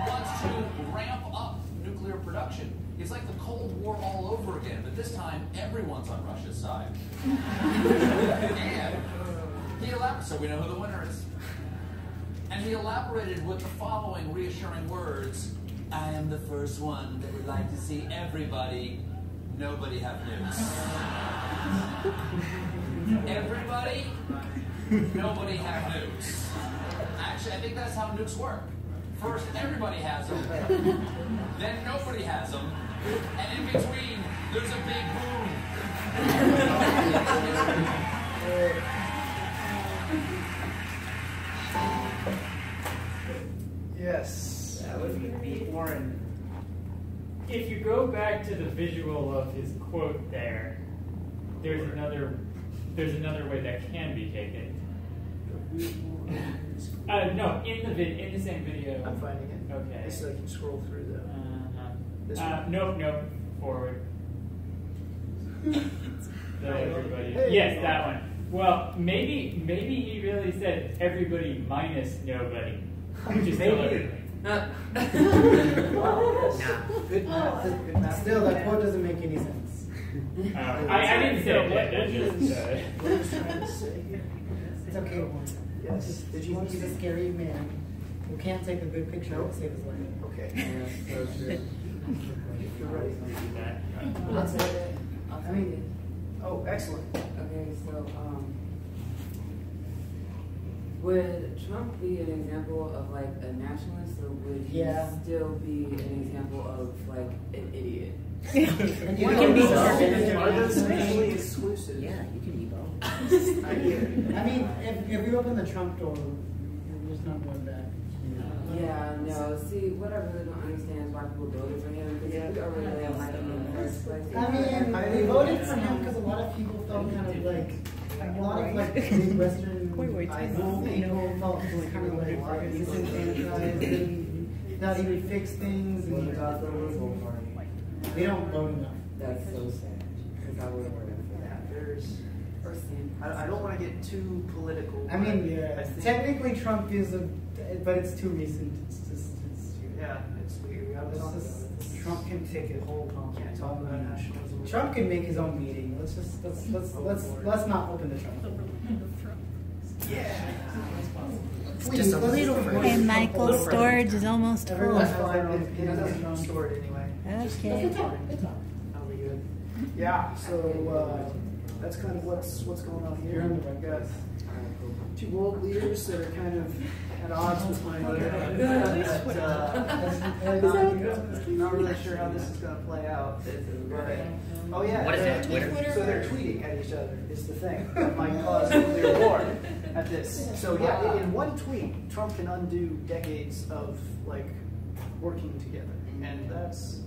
Speaker 4: wants to ramp up nuclear production. It's like the Cold War all over again, but this time everyone's on Russia's side. And he elaborated, so we know who the winner is. And he elaborated with the following reassuring words: I am the first one that would like to see nobody have nukes. Everybody, nobody have nukes. Actually, I think that's how nukes work. First, everybody has them, then nobody has them, and in between, there's a big boom.
Speaker 2: Yes, that would be Warren.
Speaker 13: If you go back to the visual of his quote there, there's another way that can be taken. No, in the same video.
Speaker 2: I'm finding it.
Speaker 13: Okay.
Speaker 2: Just so I can scroll through the.
Speaker 13: Nope. Forward. Everybody.
Speaker 2: Hey.
Speaker 13: Yes, that one. Well, maybe he really said everybody minus nobody, which is still everything.
Speaker 2: Good math.
Speaker 14: Still, that quote doesn't make any sense.
Speaker 13: I didn't say it.
Speaker 2: What I was trying to say here.
Speaker 14: It's okay, Warren.
Speaker 2: Yes. Did you
Speaker 14: He's a scary man who can't take a good picture to save his life.
Speaker 2: Okay. You're right.
Speaker 14: That's it.
Speaker 2: I mean, oh, excellent.
Speaker 8: Okay, so would Trump be an example of like a nationalist, or would he still be an example of like an idiot?
Speaker 11: You can be both.
Speaker 2: Are those mutually exclusive?
Speaker 11: Yeah, you can be both.
Speaker 2: I get it.
Speaker 14: I mean, if you open the Trump door, you're just not going back.
Speaker 8: Yeah, no. See, what I really don't understand is why people voted for him, because we already really like him in the first place.
Speaker 14: I mean, they voted for him because a lot of people felt kind of like, a lot of like big Western people felt kind of like disenfranchised, and not even fix things, and they don't vote enough.
Speaker 8: That's so sad, because I would have voted for that.
Speaker 2: I don't want to get too political.
Speaker 14: I mean, technically Trump is but it's too recent. It's
Speaker 2: weird. We gotta talk about it.
Speaker 14: Trump can take a whole
Speaker 2: Can't talk about nationalism.
Speaker 14: Trump can make his own meeting. Let's not open the Trump door.
Speaker 2: Yeah.
Speaker 14: Just a little.
Speaker 11: And Michael's storage is almost full.
Speaker 2: Everyone's fine. It doesn't store it anyway.
Speaker 11: Okay.
Speaker 2: That'll be good. Yeah. So that's kind of what's going on here. We've got two world leaders that are kind of at odds with my not really sure how this is going to play out. Oh yeah,
Speaker 19: what is that, Twitter?
Speaker 2: So they're tweeting at each other is the thing that might cause nuclear war at this. So yeah, in one tweet, Trump can undo decades of like working together, and that's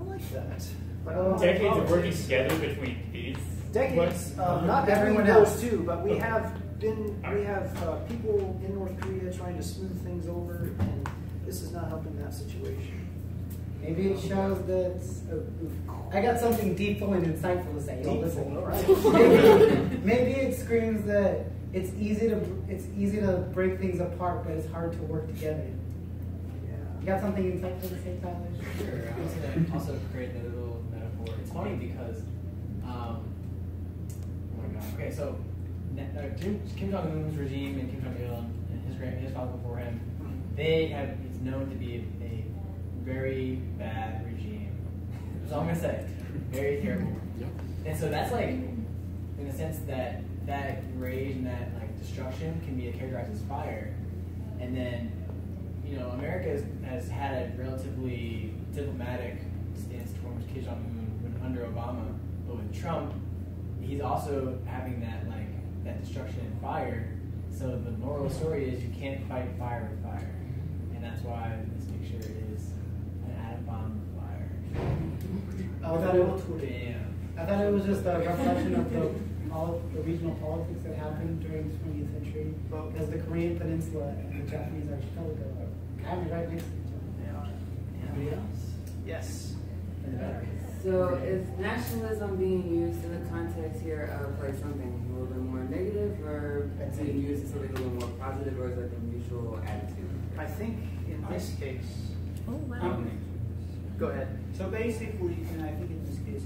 Speaker 2: I like that. But
Speaker 13: decades of working together between these.
Speaker 2: Decades, not everyone else too, but we have people in North Korea trying to smooth things over, and this is not helping that situation.
Speaker 14: Maybe it shows that I got something deepful and insightful to say. Listen.
Speaker 2: All right.
Speaker 14: Maybe it screams that it's easy to break things apart, but it's hard to work together.
Speaker 2: Yeah.
Speaker 14: You got something insightful to say, Tyler?
Speaker 5: Sure. I was going to also create a little metaphor. It's funny because, oh my God. Okay, so Kim Jong-un's regime and Kim Jong-il and his father before him, it's known to be a very bad regime. That's all I'm gonna say. Very terrible. And so that's like, in the sense that rage and that like destruction can be characterized as fire. And then, America has had a relatively diplomatic stance towards Kim Jong-un under Obama, but with Trump, he's also having that destruction and fire. So the moral story is you can't fight fire with fire, and that's why this picture is an atom bomb with fire.
Speaker 14: I thought it was just a reflection of the regional politics that happened during the 20th century, because the Korean Peninsula and the Japanese archipelago are kind of right next to each other.
Speaker 2: They are. Anybody else? Yes.
Speaker 8: So is nationalism being used in the context here of like something a little bit more negative, or being used as something a little more positive, or is it like a mutual attitude?
Speaker 2: I think in this case.
Speaker 17: Oh wow.
Speaker 2: Go ahead.
Speaker 20: So basically, and I think in this case,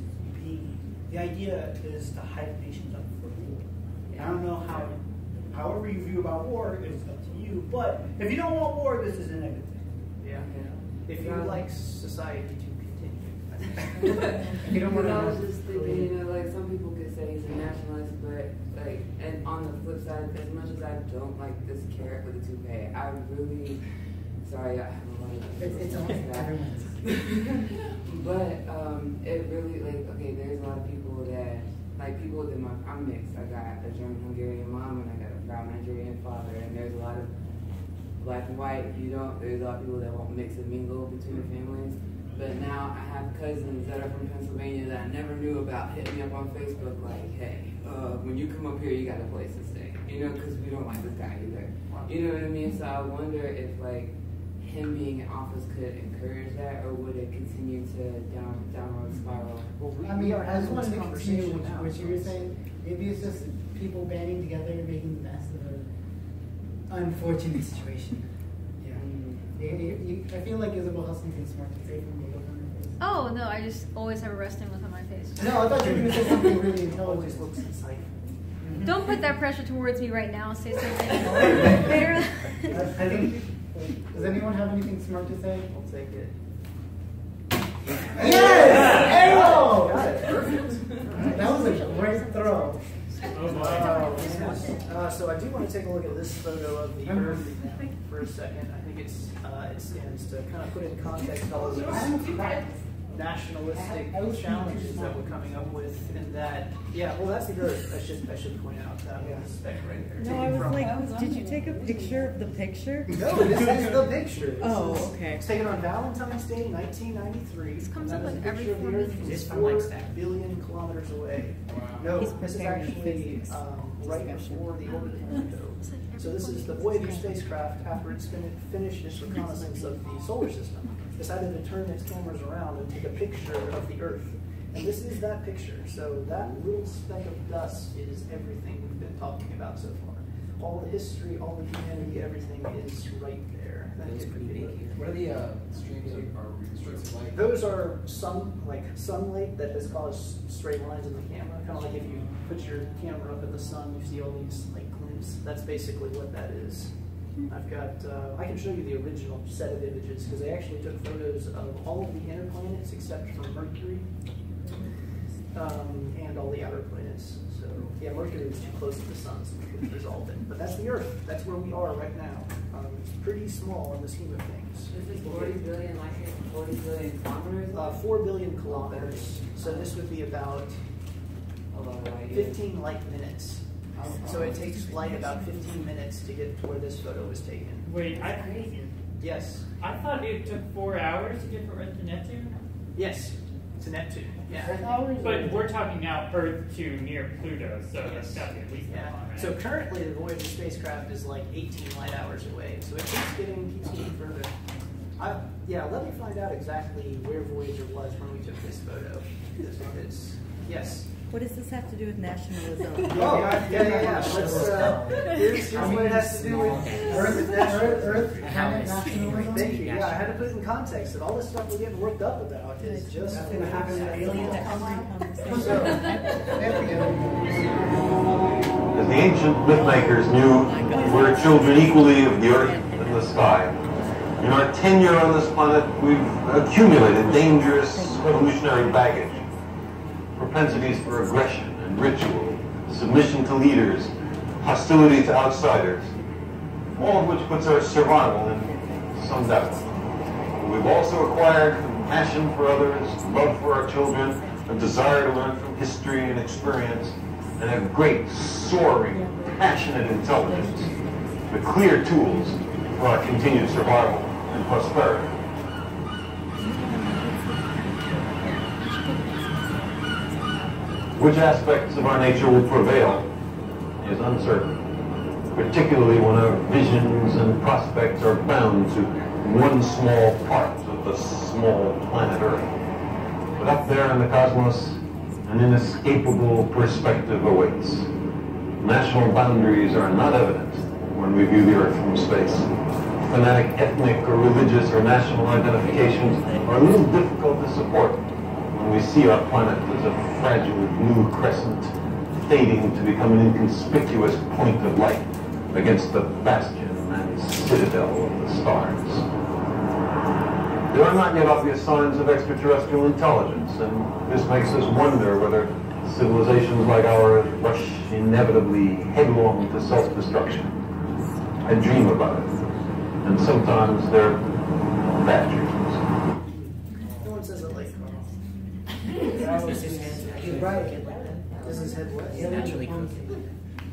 Speaker 20: the idea is to hype nations up for war. I don't know however you view about war is up to you, but if you don't want war, this is a negative thing.
Speaker 2: Yeah. If you like society to continue.
Speaker 8: You don't want to. I was just thinking, like some people could say he's a nationalist, but like, and on the flip side, as much as I don't like this carrot with the toupee, I really, sorry, I have a lot of.
Speaker 14: It's almost everyone's.
Speaker 8: But it really okay. There's a lot of people that people within I'm mixed. I got a German Hungarian mom and I got a proud Nigerian father, and there's a lot of black and white. There's a lot of people that won't mix and mingle between the families. But now I have cousins that are from Pennsylvania that I never knew about hitting me up on Facebook like, hey, when you come up here, you got a place to stay. Because we don't like this guy either. You know what I mean? So I wonder if him being in office could encourage that, or would it continue to downward spiral?
Speaker 14: I just wanted to continue what you were saying. Maybe it's just people banding together and making the best of an unfortunate situation. I feel like Isabel has something smart to say from the look on her face.
Speaker 17: Oh no, I just always have a resting look on my face.
Speaker 14: No, I thought you were going to say something really intelligent.
Speaker 2: Looks insightful.
Speaker 17: Don't put that pressure towards me right now. Say something later.
Speaker 14: I think. Does anyone have anything smart to say?
Speaker 2: I'll take it.
Speaker 14: Yes! Arrow!
Speaker 2: Got it. Perfect.
Speaker 14: That was a great throw.
Speaker 2: So I do want to take a look at this photo of the Earth for a second. I think it stands to kind of put in context all of these nationalistic challenges that we're coming up with, and that that's the Earth. I should point out that speck right there.
Speaker 11: No, I was like, did you take a picture of the picture?
Speaker 2: No, this is the picture.
Speaker 11: Okay.
Speaker 2: It's taken on Valentine's Day, 1993.
Speaker 17: This comes up
Speaker 2: with
Speaker 17: with every
Speaker 2: picture of the Earth from
Speaker 5: This
Speaker 2: 4 billion kilometers away. No,
Speaker 11: He's
Speaker 2: this is
Speaker 11: preparing
Speaker 2: actually right before the orbit of Pluto. So this is the Voyager spacecraft after it's finished its reconnaissance of the solar system. Decided to turn its cameras around and take a picture of the Earth. And this is that picture. So that little speck of dust is everything we've been talking about so far. All the history, all the humanity, everything is right there.
Speaker 5: It's pretty big here. What are the streams of light?
Speaker 2: Those are sunlight that has caused straight lines in the camera. Kind of like if you put your camera up at the sun, you see all these glints. That's basically what that is. I've got, I can show you the original set of images because they actually took photos of all of the inner planets except for Mercury. and all the outer planets. So yeah, Mercury was too close to the sun, so we couldn't resolve it. But that's the Earth. That's where we are right now. It's pretty small in the scheme of things.
Speaker 8: This is 40 billion light years, 40 billion kilometers?
Speaker 2: 4 billion kilometers. So this would be about 15 light minutes. So it takes light about 15 minutes to get to where this photo was taken.
Speaker 13: Wait,
Speaker 2: Yes.
Speaker 13: I thought it took 4 hours to get from Earth to Neptune?
Speaker 2: Yes, to Neptune. Yeah.
Speaker 13: But we're talking now Earth to near Pluto, so that's got to be at least that long, right?
Speaker 2: So currently the Voyager spacecraft is like 18 light hours away. So it keeps getting further. Let me find out exactly where Voyager was when we took this photo. Yes.
Speaker 11: What does this have to do with nationalism?
Speaker 2: Yeah. Here's what it has to do with Earth nationalism. Thank you. Yeah, I had to put it in context that all this stuff we're getting worked up about is just going to happen to aliens.
Speaker 6: As the ancient mythmakers knew, we're children equally of the earth and the sky. In our tenure on this planet, we've accumulated dangerous evolutionary baggage. Propensities for aggression and ritual, submission to leaders, hostility to outsiders, all of which puts our survival in some doubt. We've also acquired compassion for others, love for our children, a desire to learn from history and experience, and a great, soaring, passionate intelligence, the clear tools for our continued survival and prosperity. Which aspects of our nature will prevail is uncertain, particularly when our visions and prospects are bound to one small part of the small planet Earth. But up there in the cosmos, an inescapable perspective awaits. National boundaries are not evident when we view the Earth from space. Fanatic ethnic or religious or national identifications are a little difficult to support when we see our planet as a fragile blue crescent fading to become an inconspicuous point of light against the bastion and citadel of the stars. There are not yet obvious signs of extraterrestrial intelligence, and this makes us wonder whether civilizations like ours rush inevitably headlong to self-destruction. I dream about it, and sometimes they're bad dreams.
Speaker 2: No one says it like
Speaker 14: He's right.
Speaker 2: Does his head what?
Speaker 11: Naturally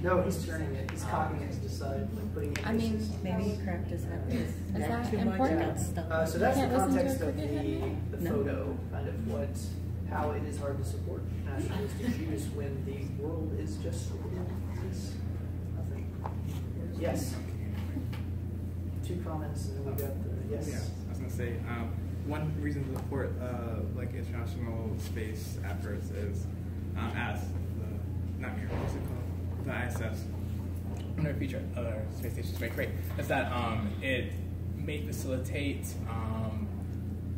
Speaker 2: No, he's turning it. He's cocking it to the side, like putting it.
Speaker 11: I mean, maybe he cracked his head.
Speaker 17: Is that important?
Speaker 2: So that's the context of the photo, kind of how it is hard to support nationalistic views when the world is just nothing. Yes. 2 comments, and then we got the yes.
Speaker 7: Yeah, I was gonna say one reason to support like international space efforts is as what's it called? The ISS, one of the future other space stations may create, is that it may facilitate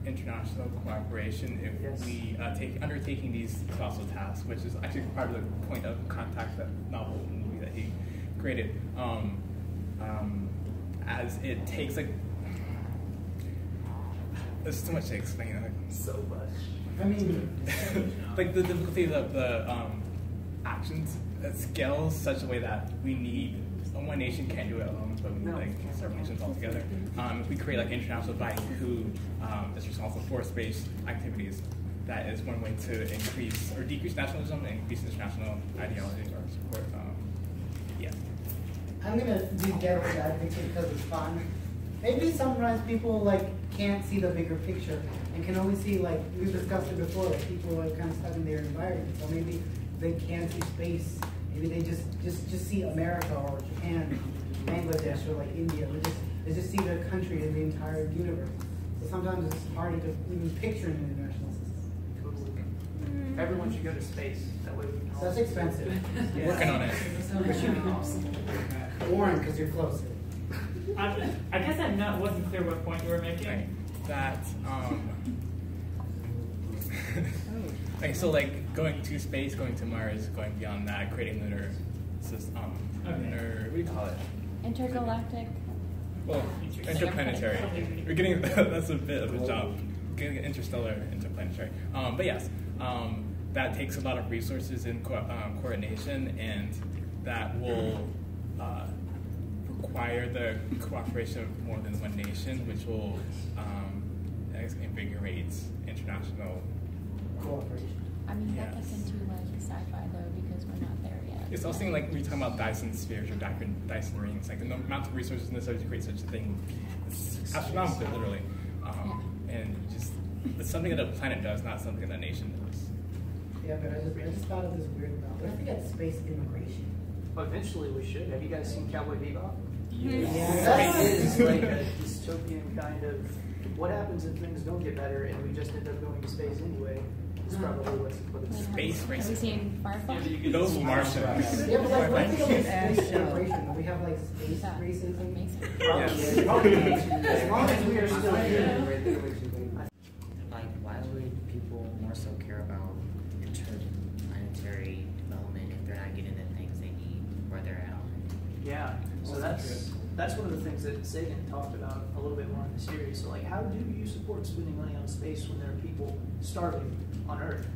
Speaker 7: international cooperation if we undertaking these colossal tasks, which is actually part of the point of Contact, that novel movie that he created. As it takes there's so much to explain.
Speaker 2: So much.
Speaker 14: I mean,
Speaker 7: like the difficulty of the actions that scale such a way that we need one nation can't do it alone, but we need like several nations all together. If we create like international body who is responsible for space activities, that is one way to increase or decrease nationalism and increase international ideology or support.
Speaker 14: I'm gonna do devil's advocate because it's fun. Maybe sometimes people can't see the bigger picture and can only see, like we've discussed it before, like people are kind of stuck in their environment. So maybe they can't see space. Maybe they just see America or Japan, Bangladesh, or like India. They just see their country in the entire universe. So sometimes it's harder to even picture an international system.
Speaker 2: Totally. Everyone should go to space. That way we can.
Speaker 14: That's expensive.
Speaker 7: Yeah. Working on it.
Speaker 14: Warren, because you're closer.
Speaker 13: I guess I wasn't clear what point you were making.
Speaker 7: Right. That okay, so like going to space, going to Mars, going beyond that, creating lunar system. Lunar, what do you call it?
Speaker 17: Intergalactic.
Speaker 7: Well, interplanetary. We're getting that's a bit of a jump. Getting interstellar, interplanetary. But yes, that takes a lot of resources and coordination, and that will require the cooperation of more than one nation, which will invigorate international
Speaker 14: cooperation.
Speaker 12: I mean, that gets into like sci-fi though, because we're not there yet.
Speaker 7: It's also like when you talk about Dyson spheres or Dyson rings, like the amount of resources necessary to create such a thing is astronomical, literally. And just it's something that a planet does, not something that a nation does.
Speaker 14: Yeah, but I just thought of this weird about. What if we had space immigration?
Speaker 2: Well, eventually we should. Have you guys seen Cowboy Bebop?
Speaker 14: Yeah.
Speaker 2: That is like a dystopian kind of. What happens if things don't get better and we just end up going to space anyway? It's probably what it's
Speaker 7: space racism.
Speaker 12: Have you seen Firefly?
Speaker 7: Those Martians.
Speaker 14: Yeah, but like, what if we have space immigration? We have like space racism.
Speaker 2: As long as we are still here.
Speaker 19: Like, why would people more so care about interplanetary development if they're not getting the things they need where they're at?
Speaker 2: Yeah, so that's one of the things that Sagan talked about a little bit more in the series. So, like, how do you support spending money on space when there are people starving on Earth?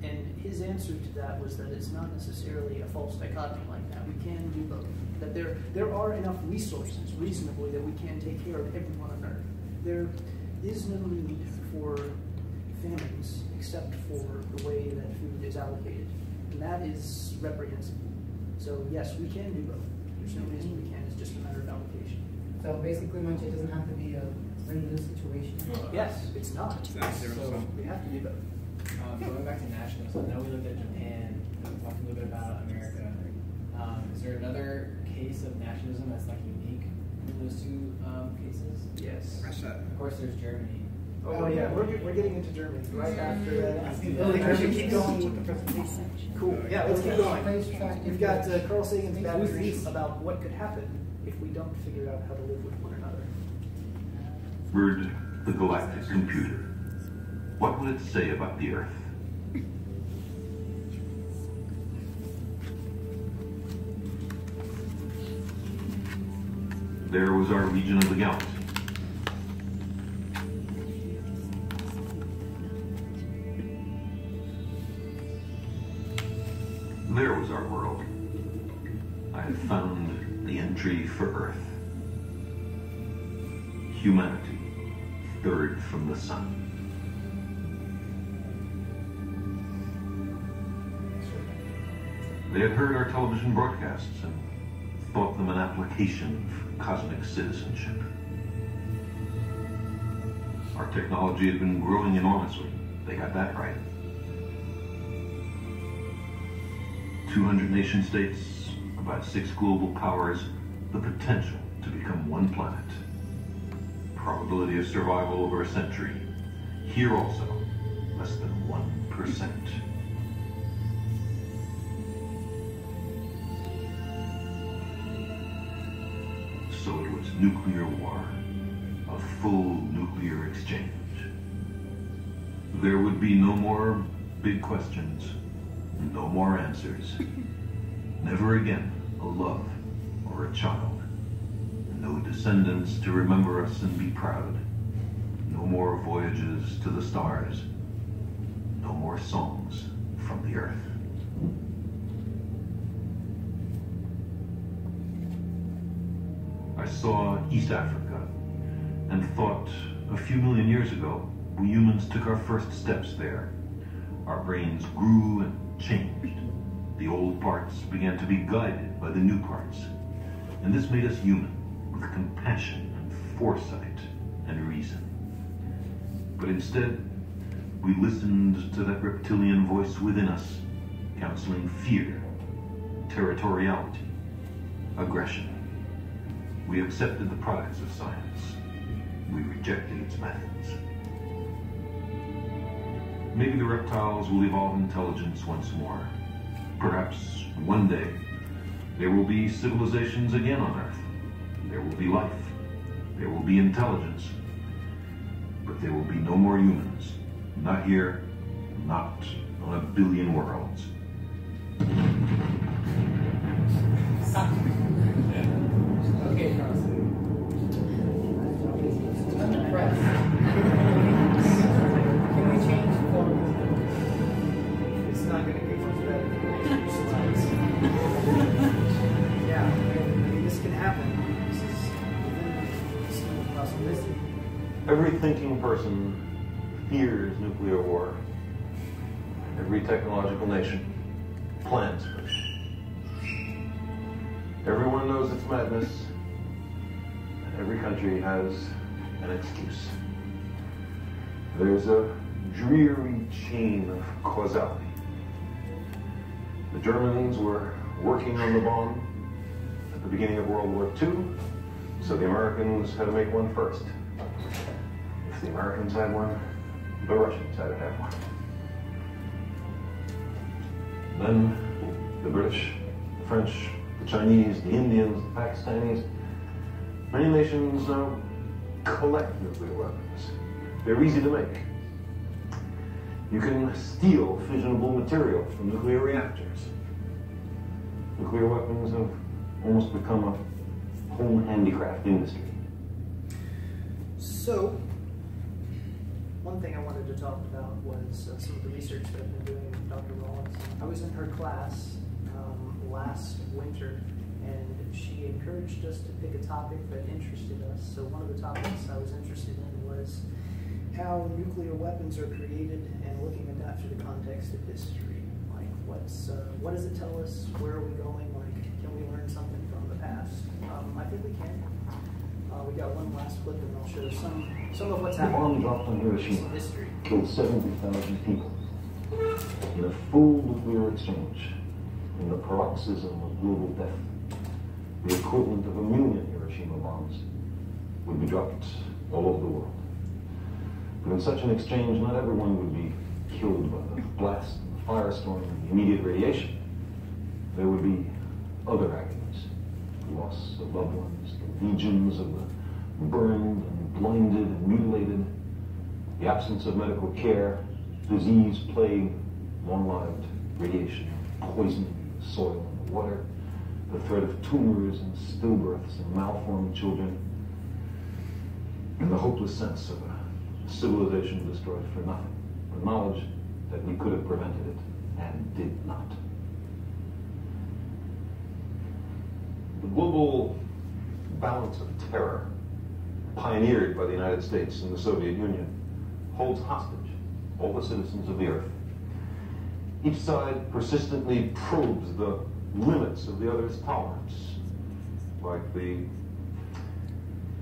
Speaker 2: And his answer to that was that it's not necessarily a false dichotomy like that. We can do both. That there are enough resources, reasonably, that we can take care of everyone on Earth. There is no need for famines except for the way that food is allocated. And that is reprehensible. So, yes, we can do both. There's no reason we can't. It's just a matter of allocation.
Speaker 14: So basically, Manche, it doesn't have to be a win-lose situation.
Speaker 2: Yes, it's not.
Speaker 7: It's not
Speaker 2: So we have to do both.
Speaker 5: Going back to nationalism, I know we looked at Japan, and we talked a little bit about America. Is there another case of nationalism that's like unique in those two cases?
Speaker 2: Yes.
Speaker 7: Russia.
Speaker 5: Of course, there's Germany.
Speaker 2: Oh yeah, we're getting into Germany right after that. I think we should keep going with the presentation. Cool. Yeah, let's keep going. We've got Carl Sagan's bad dreams about what could happen if we don't figure out how to live with one another.
Speaker 6: Word, the galactic computer. What would it say about the Earth? There was our region of the galaxy. There was our world. I had found the entry for Earth. Humanity, third from the sun. They had heard our television broadcasts and thought them an application for cosmic citizenship. Our technology had been growing enormously. They got that right. 200 nation states, about 6 global powers, the potential to become one planet. Probability of survival over a century. Here also, less than 1%. So it was nuclear war, a full nuclear exchange. There would be no more big questions, no more answers. Never again a love or a child. No descendants to remember us and be proud. No more voyages to the stars. No more songs from the earth. I saw East Africa and thought a few million years ago, we humans took our first steps there. Our brains grew and changed. The old parts began to be guided by the new parts. And this made us human, with compassion and foresight and reason. But instead, we listened to that reptilian voice within us, counseling fear, territoriality, aggression. We accepted the products of science. We rejected its methods. Maybe the reptiles will evolve intelligence once more. Perhaps one day, there will be civilizations again on Earth. There will be life. There will be intelligence. But there will be no more humans. Not here, not on a billion worlds.
Speaker 5: Okay, Carl.
Speaker 14: I'm depressed. Can we change focus?
Speaker 6: thinking person fears nuclear war. Every technological nation plans for it. Everyone knows it's madness, and every country has an excuse. There's a dreary chain of causality. The Germans were working on the bomb at the beginning of World War II, so the Americans had to make one first. If the Americans had one, the Russians had to have one. Then the British, the French, the Chinese, the Indians, the Pakistanis, many nations now collect nuclear weapons. They're easy to make. You can steal fissionable material from nuclear reactors. Nuclear weapons have almost become a home handicraft industry.
Speaker 2: So, one thing I wanted to talk about was some of the research that I've been doing with Dr. Rollins. I was in her class last winter, and she encouraged us to pick a topic that interested us. So one of the topics I was interested in was how nuclear weapons are created and looking at that through the context of history. Like, what does it tell us? Where are we going? Like, can we learn something from the past? I think we can. We got one last clip, and I'll show some of what's happening.
Speaker 6: The bomb dropped on Hiroshima
Speaker 2: History.
Speaker 6: killed 70,000 people in a full nuclear exchange, in the paroxysm of global death. The equivalent of 1 million Hiroshima bombs would be dropped all over the world. But in such an exchange, not everyone would be killed by the blast, and the firestorm, and the immediate radiation. There would be other agonies, the loss of loved ones, the legions of the burned and blinded and mutilated, the absence of medical care, disease, plague, long-lived radiation, poisoning the soil and the water, the threat of tumors and stillbirths and malformed children, and the hopeless sense of a civilization destroyed for nothing, the knowledge that we could have prevented it and did not. The global balance of terror pioneered by the United States and the Soviet Union holds hostage all the citizens of the earth. Each side persistently probes the limits of the other's tolerance, like the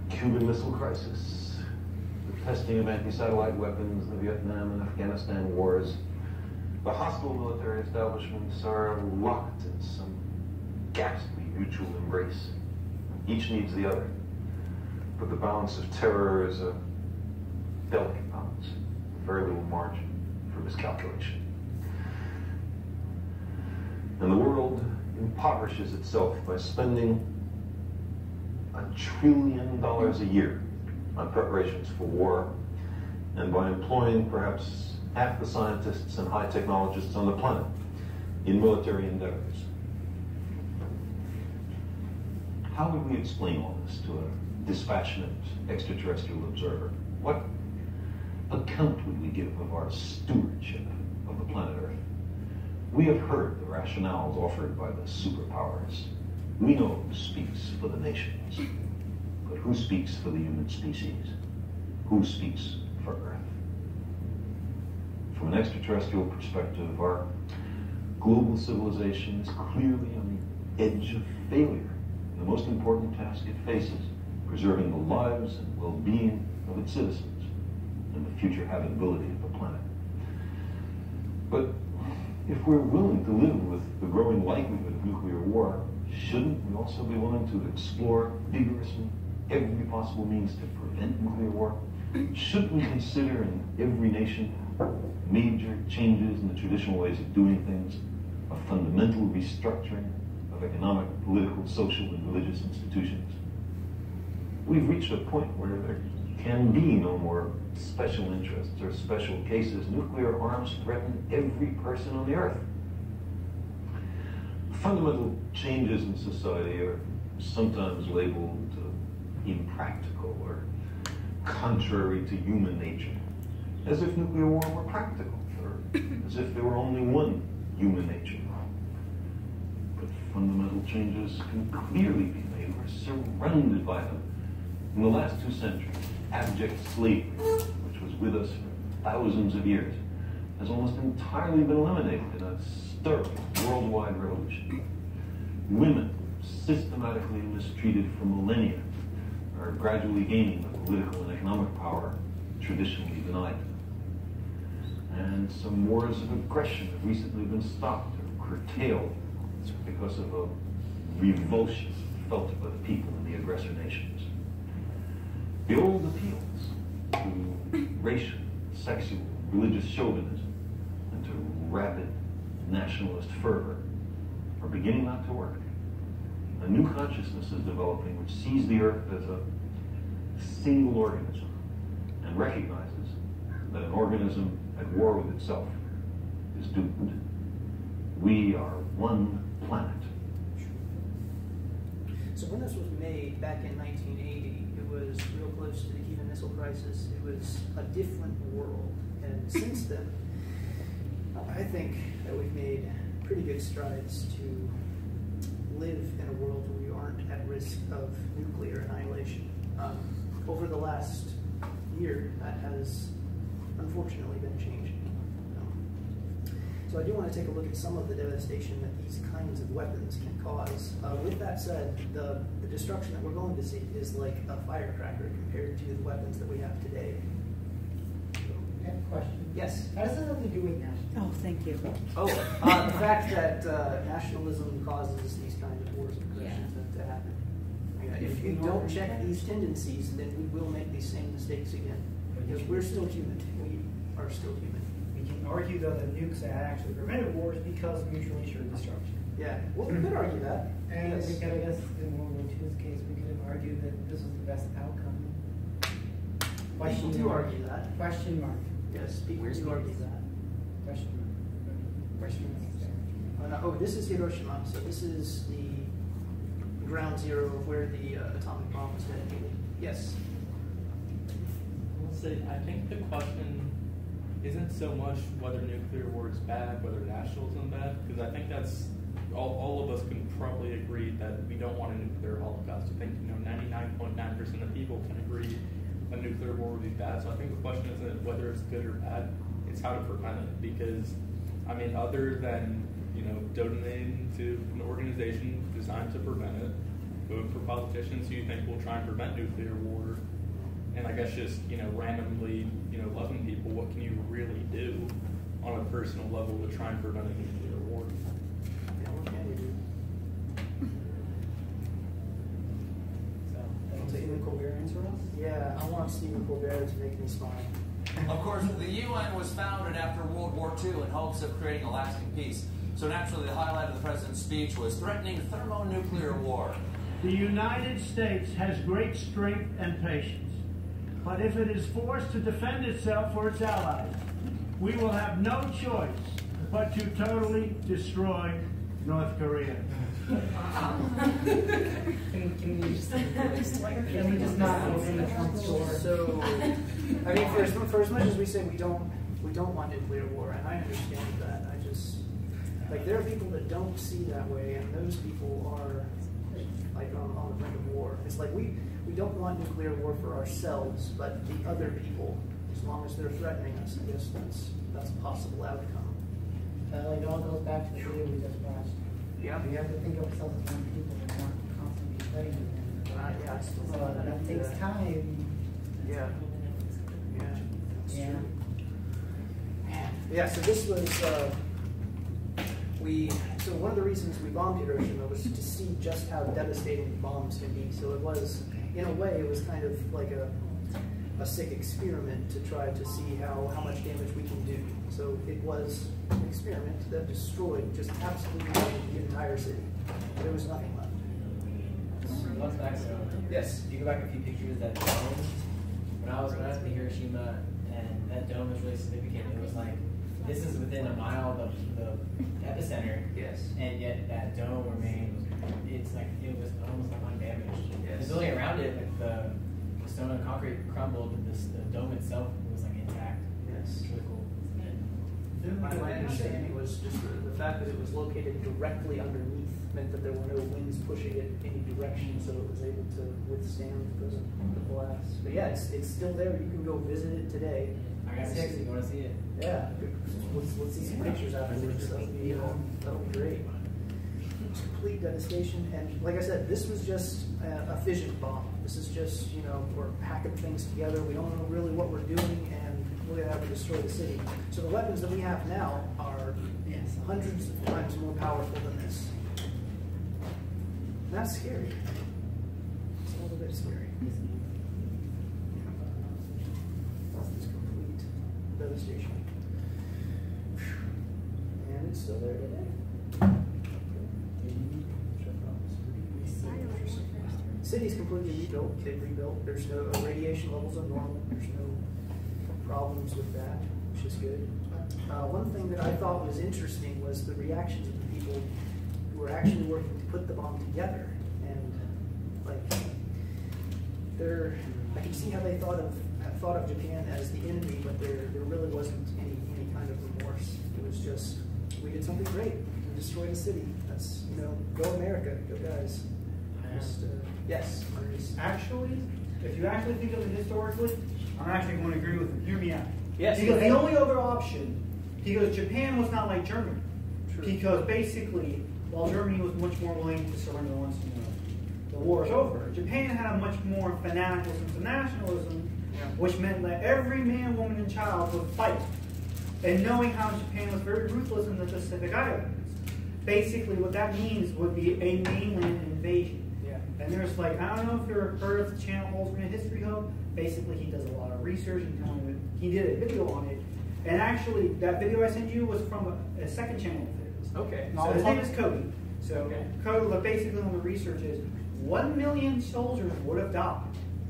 Speaker 6: Cuban Missile Crisis, the testing of anti-satellite weapons, the Vietnam and Afghanistan wars. The hostile military establishments are locked in some ghastly mutual embrace. Each needs the other. But the balance of terror is a delicate balance, with very little margin for miscalculation. And the world impoverishes itself by spending $1 trillion a year on preparations for war, and by employing perhaps half the scientists and high technologists on the planet in military endeavors. How would we explain all this to a dispassionate extraterrestrial observer? What account would we give of our stewardship of the planet Earth? We have heard the rationales offered by the superpowers. We know who speaks for the nations, but who speaks for the human species? Who speaks for Earth? From an extraterrestrial perspective, our global civilization is clearly on the edge of failure. The most important task it faces, preserving the lives and well-being of its citizens and the future habitability of the planet. But if we're willing to live with the growing likelihood of nuclear war, shouldn't we also be willing to explore vigorously every possible means to prevent nuclear war? Shouldn't we consider in every nation major changes in the traditional ways of doing things, a fundamental restructuring of economic, political, social, and religious institutions? We've reached a point where there can be no more special interests or special cases. Nuclear arms threaten every person on the earth. Fundamental changes in society are sometimes labeled impractical or contrary to human nature, as if nuclear war were practical, or as if there were only one human nature. But fundamental changes can clearly be made. We're surrounded by them. In the last 2 centuries, abject slavery, which was with us for thousands of years, has almost entirely been eliminated in a stirring worldwide revolution. Women, systematically mistreated for millennia, are gradually gaining the political and economic power traditionally denied them. And some wars of aggression have recently been stopped or curtailed because of a revulsion felt by the people in the aggressor nations. The old appeals to racial, sexual, religious chauvinism and to rabid nationalist fervor are beginning not to work. A new consciousness is developing which sees the earth as a single organism and recognizes that an organism at war with itself is doomed. We are one planet.
Speaker 2: So when this was made back in 1980, it was real close to the Cuban Missile Crisis. It was a different world. And since then, I think that we've made pretty good strides to live in a world where we aren't at risk of nuclear annihilation. Over the last year, that has unfortunately been changing. So I do want to take a look at some of the devastation that these kinds of weapons can cause. With that said, the destruction that we're going to see is like a firecracker compared to the weapons that we have today.
Speaker 14: I have a question.
Speaker 2: Yes?
Speaker 14: How does that have to do with nationalism?
Speaker 11: Oh, thank you.
Speaker 2: Oh, the fact that nationalism causes these kinds of wars and aggressions to happen. If you don't check these tendencies, then we will make these same mistakes again. Because we're still human. We are still human.
Speaker 20: We can argue, though, that nukes had actually prevented wars because of mutually assured destruction.
Speaker 2: Yeah, well, we could argue that.
Speaker 14: And
Speaker 2: yes.
Speaker 14: we could, I guess, in World War II's case, we could have argued that this was the best outcome.
Speaker 2: People do argue that.
Speaker 14: Question mark.
Speaker 2: Yes, people do argue that.
Speaker 14: Question mark. Question mark.
Speaker 2: Oh, this is Hiroshima. So this is the ground zero of where the atomic bomb was detonated. Yes?
Speaker 10: I'll say, I think the question isn't so much whether nuclear war is bad, whether nationalism is bad, because I think that's, all of us can probably agree that we don't want a nuclear holocaust. I think, 99.9% of people can agree a nuclear war would be bad. So I think the question isn't whether it's good or bad, it's how to prevent it. Because, other than, donating to an organization designed to prevent it, vote for politicians who you think will try and prevent nuclear war, and I guess just, randomly, loving people, what can you really do on a personal level to try and prevent a nuclear war?
Speaker 2: Yeah, what can we do?
Speaker 20: So, Stephen Colbert answer us?
Speaker 2: Yeah, I want Stephen Colbert to make me smile.
Speaker 4: Of course, the UN was founded after World War II in hopes of creating a lasting peace. So naturally, the highlight of the president's speech was threatening thermonuclear war.
Speaker 15: The United States has great strength and patience. But if it is forced to defend itself or its allies, we will have no choice but to totally destroy North Korea.
Speaker 14: Can we just not open the Trump door?
Speaker 2: So, for as much as we say we don't want nuclear war, and I understand that, I just there are people that don't see that way, and those people are on the brink of war. It's like we don't want nuclear war for ourselves, but the other people, as long as they're threatening us, I guess that's a possible outcome.
Speaker 14: It all goes back to the video we just watched.
Speaker 2: Yeah.
Speaker 14: We have to think of ourselves as one people that aren't constantly fighting.
Speaker 2: Yeah, I still
Speaker 14: that takes time.
Speaker 2: Yeah. Yeah.
Speaker 14: Yeah.
Speaker 2: Man. Yeah, so this was so one of the reasons we bombed Hiroshima was to see just how devastating bombs can be. So it was, in a way, it was kind of like a sick experiment to try to see how much damage we can do. So it was an experiment that destroyed just absolutely the entire city. There was nothing left.
Speaker 5: Once back, so
Speaker 2: yes.
Speaker 5: If you go back a few pictures, that dome, when I was in Hiroshima, and that dome was really significant. It was like, this is within a mile of the epicenter.
Speaker 2: Yes.
Speaker 5: And yet that dome remained, it's like, it was almost like undamaged.
Speaker 2: Yes.
Speaker 5: The building around it, like the stone and concrete crumbled, but the dome itself was like intact.
Speaker 2: Yes.
Speaker 5: It's really cool.
Speaker 2: My understanding was just the fact that it was located directly underneath meant that there were no winds pushing it any direction, so it was able to withstand the blast. But yeah, it's still there. You can go visit it today.
Speaker 5: I got text you. Want to see it?
Speaker 2: Yeah, let's see some pictures afterwards. That'll be great. Complete devastation, and like I said, this was just a fission bomb. This is just, we're hacking things together. We don't know really what we're doing, and we're gonna have to destroy the city. So the weapons that we have now are hundreds of times more powerful than this. And that's scary. It's a little bit scary. That's this complete devastation, and it's still there today. City's completely rebuilt. They've rebuilt. There's no radiation levels are normal. There's no problems with that, which is good. One thing that I thought was interesting was the reactions of the people who were actually working to put the bomb together. And I can see how they thought of Japan as the enemy, but there really wasn't any kind of remorse. It was just, we did something great. We destroyed a city. That's, go America, go guys. Yes.
Speaker 20: Actually, if you actually think of it historically, I'm actually going to agree with him. Hear me out.
Speaker 2: Yes.
Speaker 20: Because the only other option, because Japan was not like Germany. True. Because basically, while Germany was much more willing to surrender once the war is over, Japan had a much more fanatical sense of nationalism, which meant that every man, woman, and child would fight. And knowing how Japan was very ruthless in the Pacific Islands, basically what that means would be a mainland invasion. And there's I don't know if you've heard of the channel Alternate History Hub. Basically, he does a lot of research and he did a video on it. And actually, that video I sent you was from a second channel of his.
Speaker 2: Okay.
Speaker 20: So his name is Cody. So Cody, basically on the research is 1 million soldiers would have died.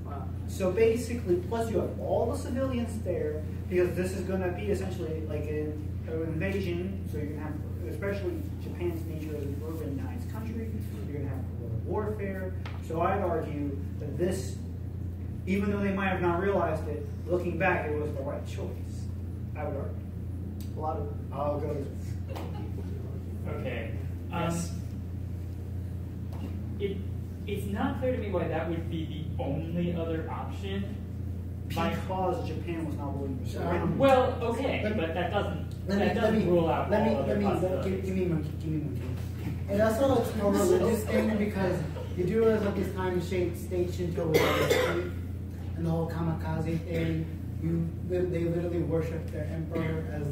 Speaker 20: Wow. So basically, plus you have all the civilians there, because this is going to be essentially like an invasion. So you're going to have, especially Japan's nature as an urbanized country, you're going to have warfare. So I'd argue that this, even though they might have not realized it, looking back, it was the right choice. I would argue. A lot of I'll go to
Speaker 13: Okay.
Speaker 2: Yes.
Speaker 13: It's not clear to me why that would be the only other option.
Speaker 20: Because Japan was not willing to surrender.
Speaker 13: Well, okay, but that doesn't rule out all other possibilities.
Speaker 14: Give me monkey. And also it's more religious thing, because you do realize this time state Shinto was and the whole kamikaze thing. They literally worship their emperor as,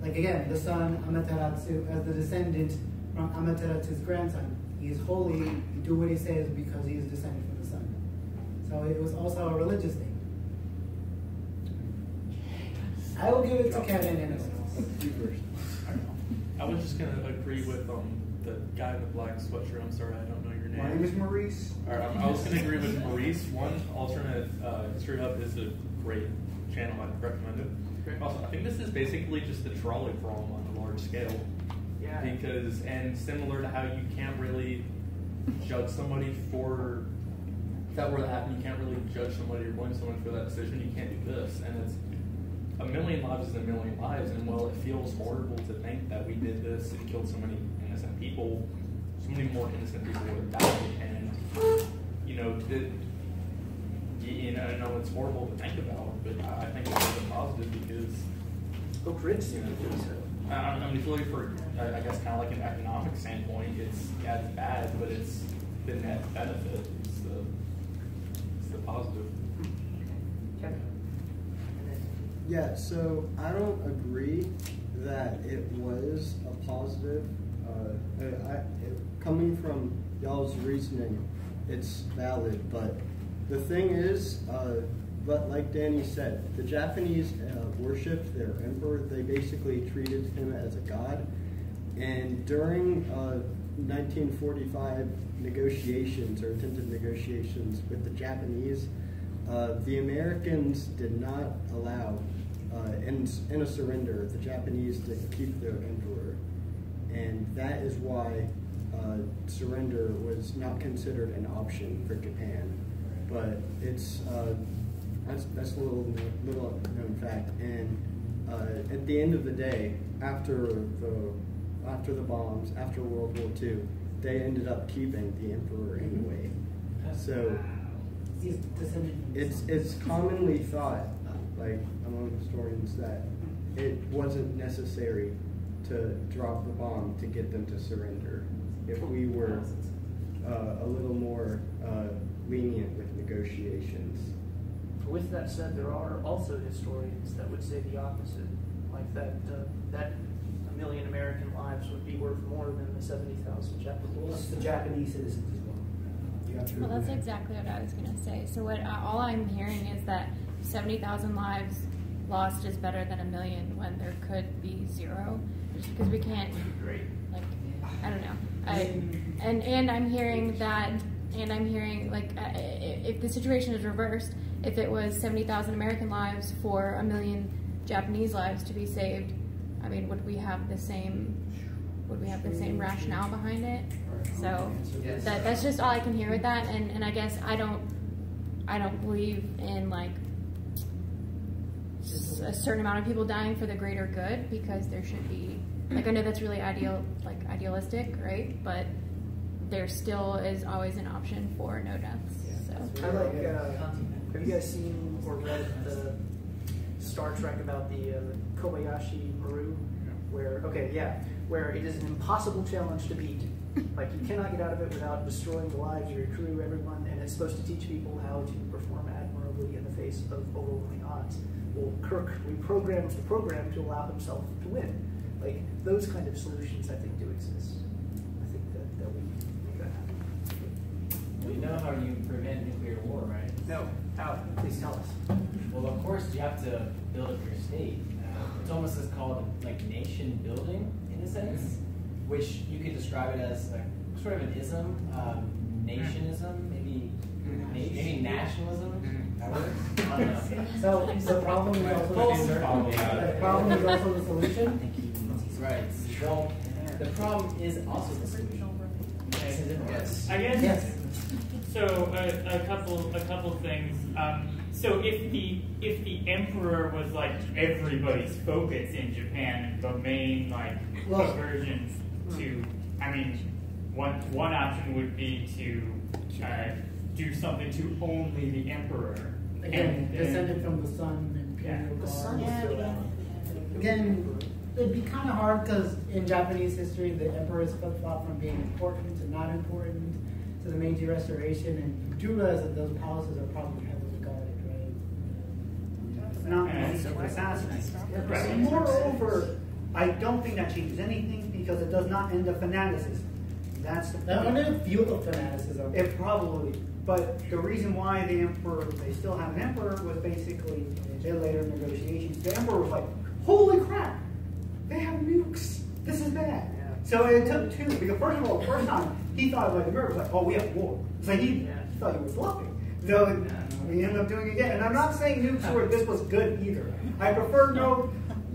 Speaker 14: again, the son Amaterasu, as the descendant from Amaterasu's grandson. He's holy. You do what he says because he is descended from the sun. So it was also a religious thing. I will give it to Kevin and
Speaker 7: You first. I was just gonna agree with the guy in the black sweatshirt. I'm sorry, I don't know your name.
Speaker 20: My name is Maurice.
Speaker 7: All right, I was gonna agree with Maurice. One, Alternate History Hub is a great channel. I'd recommend it. Also, I think this is basically just the trolley problem on a large scale.
Speaker 2: Yeah.
Speaker 7: Because, and similar to how you can't really judge somebody for, if that were to happen, you can't really judge somebody or blame someone for that decision. You can't do this. And it's, a million lives is a million lives. And while it feels horrible to think that we did this and killed so many innocent people, so many more innocent people would have died. And, I know it's horrible to think about, but I think it's a positive because, I mean, really for, I guess, kind of like an economic standpoint, it's bad, but it's the net benefit. It's the positive.
Speaker 16: Yeah, so I don't agree that it was a positive. Coming from y'all's reasoning, it's valid, but the thing is, but like Danny said, the Japanese worshipped their emperor. They basically treated him as a god. And during 1945 negotiations, or attempted negotiations with the Japanese, the Americans did not allow, in a surrender, the Japanese to keep their emperor. And that is why surrender was not considered an option for Japan. But it's that's a little known fact. And at the end of the day, after the bombs, after World War II, they ended up keeping the emperor anyway. So it's commonly thought, like among historians, that it wasn't necessary to drop the bomb to get them to surrender. If we were a little more lenient with negotiations.
Speaker 2: With that said, there are also historians that would say the opposite, like that that 1 million American lives would be worth more than the 70,000 Japanese.
Speaker 20: The Japanese citizens as well.
Speaker 12: Well, that's exactly what I was going to say. So what all I'm hearing is that 70,000 lives lost is better than 1 million when there could be 0, just because we can't. Like, I don't know. And I'm hearing that, and I'm hearing like if the situation is reversed, if it was 70,000 American lives for 1 million Japanese lives to be saved, I mean, would we have the same rationale behind it? So that's just all I can hear with that, and I guess I don't believe in like a certain amount of people dying for the greater good, because there should be, like, I know that's really idealistic, right? But there still is always an option for no deaths. So
Speaker 2: I like. Have you guys seen or read the Star Trek about the Kobayashi Maru? Where it is an impossible challenge to beat. Like, you cannot get out of it without destroying the lives of your crew, everyone, and it's supposed to teach people how to perform admirably in the face of overwhelming odds. Well, Kirk reprogrammed the program to allow himself to win. Like, those kind of solutions, I think, do exist. I think that we make that happen.
Speaker 5: We know how you prevent nuclear war, right?
Speaker 2: No. How? Please tell us.
Speaker 5: Well, of course, you have to build up your state. It's almost as called like nation building in a sense, which you could describe it as like sort of an ism, nationism, maybe nationalism. That works. I don't know.
Speaker 14: So the problem is also the solution.
Speaker 5: Right. Well, the problem is also the solution.
Speaker 13: Yes. I guess. Yes. So a couple things. So if the emperor was like everybody's focus in Japan, the main like conversion to, I mean, one option would be to do something to only the emperor.
Speaker 14: Again, descended from the sun and imperial guard. Again, it'd be kind of hard because in Japanese history, the emperors flip-flop from being important to not important to the Meiji Restoration, and you do realize that those palaces are probably heavily guarded, right?
Speaker 20: Not assassins. Moreover, I don't think that changes anything because it does not end up fanaticism. That's the point.
Speaker 14: That would fuel fanaticism.
Speaker 20: It probably. But the reason why the emperor, they still have an emperor, was basically in later negotiations. The emperor was like, holy crap, they have nukes. This is bad. Yeah. So it took two. Because first of all, the first time, he thought like the emperor was like, oh, we have war. It's like he thought he was bluffing. So we ended up doing it again. And I'm not saying nukes were this was good either. I prefer no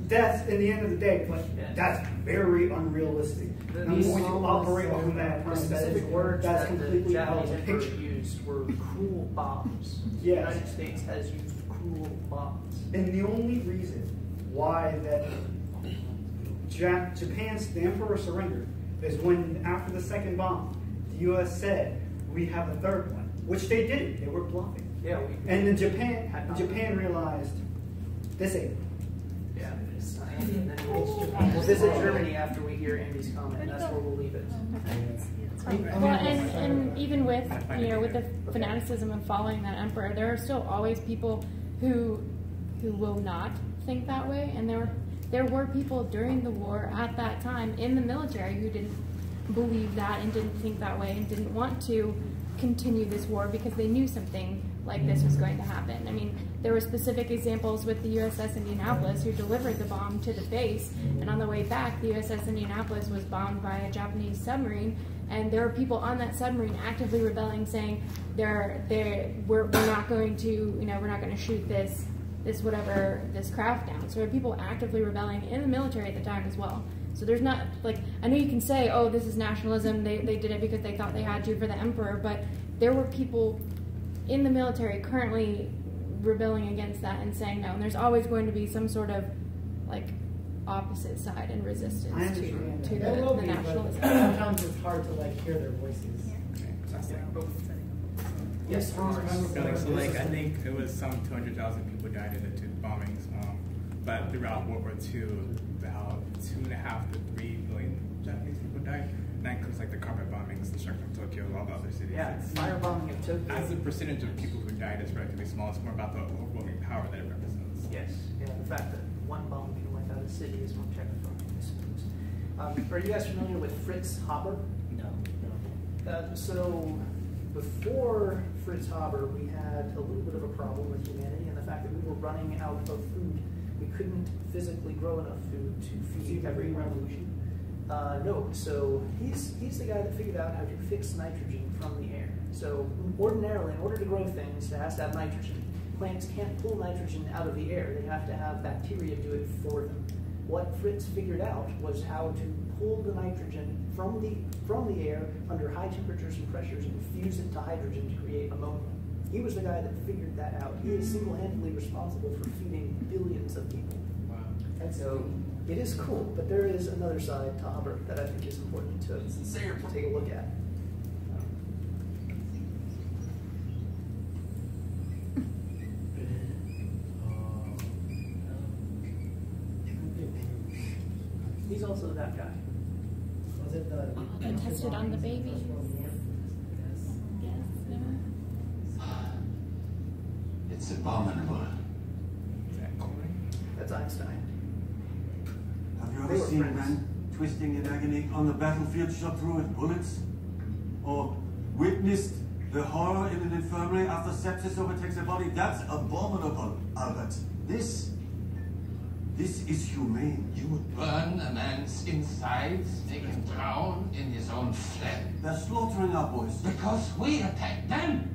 Speaker 20: deaths in the end of the day, but that's very unrealistic. I'm going to operate on that.
Speaker 2: The specific words that the Japanese emperor used were cruel bombs. The United States has used cruel bombs.
Speaker 20: And the only reason why that the emperor surrendered is when, after the second bomb, the U.S. said, we have a third one, which they didn't. They were bluffing.
Speaker 2: Yeah.
Speaker 20: And then Japan realized, this ain't.
Speaker 2: Yeah. And then we'll visit Germany after we hear Andy's comment, and that's where we'll leave it.
Speaker 12: Well, and even with with the fanaticism of following that emperor, there are still always people who will not think that way, and there were people during the war at that time in the military who didn't believe that and didn't think that way and didn't want to continue this war because they knew something like this was going to happen. I mean, there were specific examples with the USS Indianapolis who delivered the bomb to the base, and on the way back, the USS Indianapolis was bombed by a Japanese submarine, and there were people on that submarine actively rebelling, saying we're not going to we're not going to shoot this craft down. So there were people actively rebelling in the military at the time as well. So there's not, like, I know you can say, oh, this is nationalism, they did it because they thought they had to for the emperor, but there were people in the military currently rebelling against that and saying no. And there's always going to be some sort of, like, opposite side and resistance
Speaker 14: I
Speaker 12: to
Speaker 14: understand.
Speaker 12: the
Speaker 14: There will be, but
Speaker 12: nationalism.
Speaker 14: sometimes it's hard to like hear their voices.
Speaker 2: Yes,
Speaker 7: So like I think it was some 200,000 people died in the two bombings, but throughout World War II, about 2.5 to 3 million Japanese people died. And that includes like the carpet bombings, the destruction of Tokyo, all the other cities.
Speaker 2: Yeah, firebombing of Tokyo.
Speaker 7: As a percentage of people who died is relatively small, it's more about the overwhelming power that it represents.
Speaker 2: Yes, yeah, the fact that one bomb can wipe out a city is more terrifying, I suppose. Are you guys familiar with Fritz Haber?
Speaker 19: No.
Speaker 2: So before Fritz Haber, we had a little bit of a problem with humanity and the fact that we were running out of food. We couldn't physically grow enough food to feed every revolution. No, so he's the guy that figured out how to fix nitrogen from the air. So ordinarily, in order to grow things, it has to have nitrogen. Plants can't pull nitrogen out of the air. They have to have bacteria do it for them. What Fritz figured out was how to pull the nitrogen from the air under high temperatures and pressures and fuse it to hydrogen to create ammonia. He was the guy that figured that out. He is single-handedly responsible for feeding billions of people.
Speaker 5: Wow.
Speaker 2: So it is cool, but there is another side to Haber that I think is important to take a look at. He's also that guy.
Speaker 14: Was it the
Speaker 12: And tested on the babies. Yes,
Speaker 18: It's abominable.
Speaker 2: That's Einstein.
Speaker 18: Have you
Speaker 2: They
Speaker 18: ever
Speaker 2: were
Speaker 18: seen
Speaker 2: friends.
Speaker 18: men twisting in agony on the battlefield shot through with bullets? Or witnessed the horror in an infirmary after sepsis overtakes a body? That's abominable, Albert. This is humane.
Speaker 21: You would burn a man's insides, make him drown in his own phlegm.
Speaker 18: They're slaughtering our boys.
Speaker 21: Because we attacked them.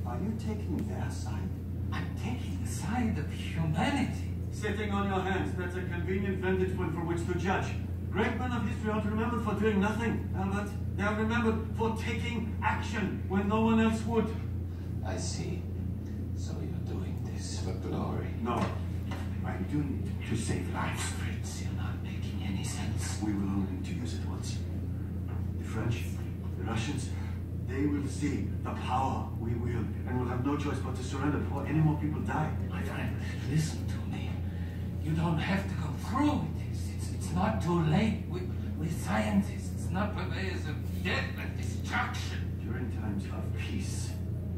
Speaker 18: Are you taking their side?
Speaker 21: I'm taking the side of humanity.
Speaker 18: Sitting on your hands, that's a convenient vantage point from which to judge. Great men of history aren't remembered for doing nothing, Albert. They are remembered for taking action when no one else would.
Speaker 21: I see. So you're doing this for glory.
Speaker 18: No. I'm doing it to save lives.
Speaker 21: Fritz, you're not making any sense.
Speaker 18: We will only need to use it once. The French, the Russians, they will see the power we wield and will have no choice but to surrender before any more people die.
Speaker 21: My friend, listen to me. You don't have to go through with this. It's not too late. We're scientists, not purveyors of death and destruction.
Speaker 18: During times of peace,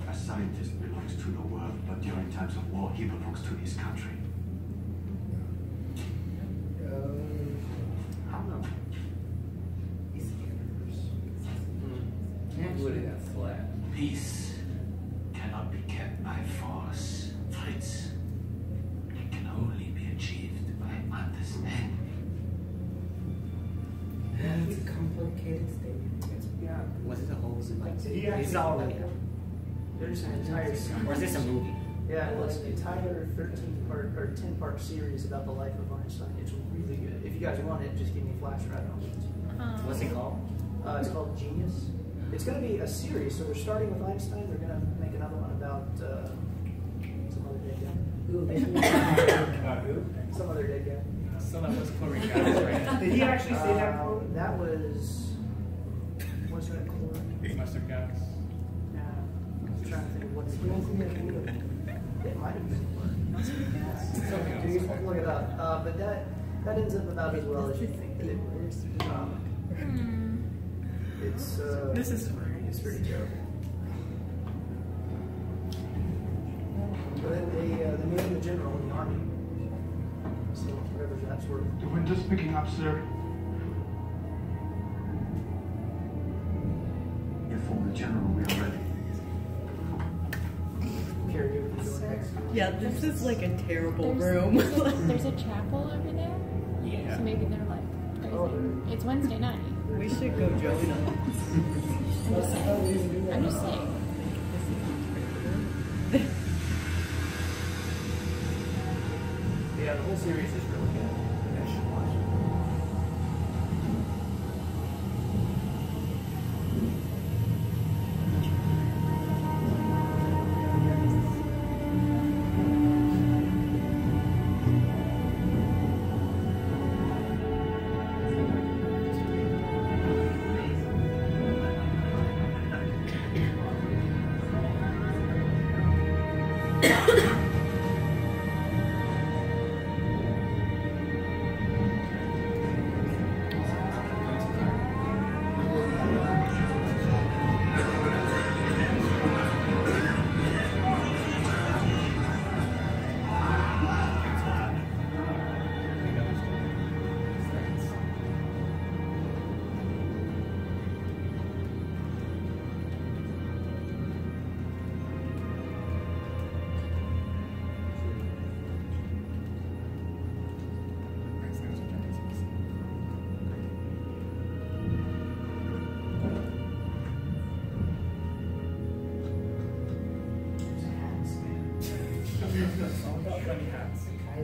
Speaker 18: a scientist belongs to the world, but during times of war, he belongs to his country.
Speaker 2: I don't know.
Speaker 5: Would have got flat.
Speaker 21: Peace cannot be kept by force, Fritz. It can only be achieved by understanding.
Speaker 14: It's a complicated statement.
Speaker 2: Yeah.
Speaker 19: Was it a whole like?
Speaker 2: Did he actually
Speaker 19: all
Speaker 2: say that? There's an entire series.
Speaker 19: Or is this a movie?
Speaker 2: Yeah, it was an entire 13-part or 10-part series about the life of Einstein. It's really good. If you guys want it, just give me a flash drive.
Speaker 19: What's it called?
Speaker 2: It's called Genius. It's going to be a series, so they're starting with Einstein. They're going to make another one about some other dead guy.
Speaker 14: About who?
Speaker 2: Some other dead guy.
Speaker 7: So that was chlorine gas, right?
Speaker 20: Did he actually say that?
Speaker 2: That was. What's that called?
Speaker 7: Mustard gas.
Speaker 2: Yeah. I'm trying to think of what's it might have been. You can look it up. But that ends up about as well as you think that it would.
Speaker 3: This is
Speaker 2: it's pretty terrible. But then they made him a general in the army. So whatever that's worth.
Speaker 22: The window's picking up, sir.
Speaker 18: Inform the general we are ready.
Speaker 2: Carry over to the next.
Speaker 11: Yeah, this is like a terrible
Speaker 12: There's-
Speaker 11: room.
Speaker 12: There's a chapel over there.
Speaker 11: Yeah.
Speaker 12: So maybe they're like praising. It's Wednesday night.
Speaker 11: We should go join them.
Speaker 12: I'm just saying.
Speaker 2: Yeah, the whole series is really good. You guys should watch it.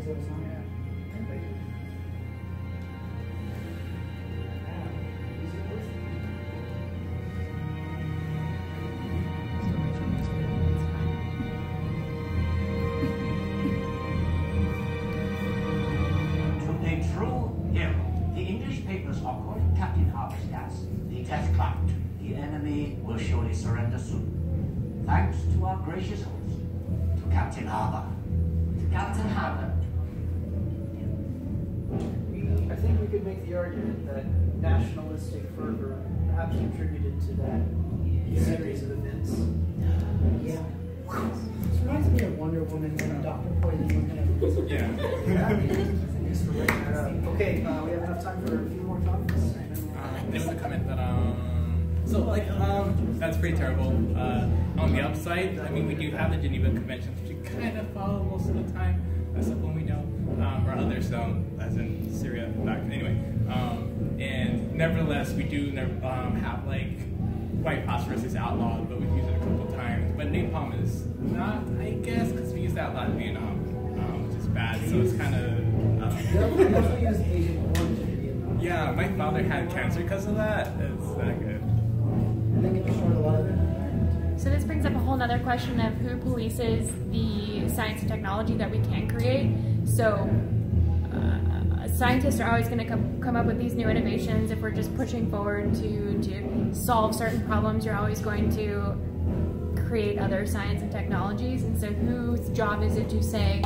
Speaker 14: at a time.
Speaker 1: A true hero. The English papers are calling Captain Harper's gas the death cloud. The enemy will surely surrender soon. Thanks to our gracious host, to Captain Harper. To Captain Harper.
Speaker 2: I think we could make the argument that nationalistic fervor perhaps contributed to that series of events.
Speaker 14: Yeah. This reminds me of Wonder Woman when Dr. Poison was in it.
Speaker 2: Thanks for bringing that up. Okay, we have enough time for a few more topics.
Speaker 7: There was a comment that, that's pretty terrible. On the upside, I mean, we do have the Geneva Convention, which we kind of follow most of the time. That's when we know, or others don't, as in Syria, back anyway. And nevertheless, we do have like white phosphorus is outlawed, but we've used it a couple of times. But napalm is not, I guess, because we use that a lot in Vietnam, which is bad. So it's kind of. Yeah, my father had cancer because of that. It's not good.
Speaker 12: So this brings up a whole other question of who polices the science and technology that we can create. So scientists are always going to come up with these new innovations. If we're just pushing forward to solve certain problems, you're always going to create other science and technologies. And so whose job is it to say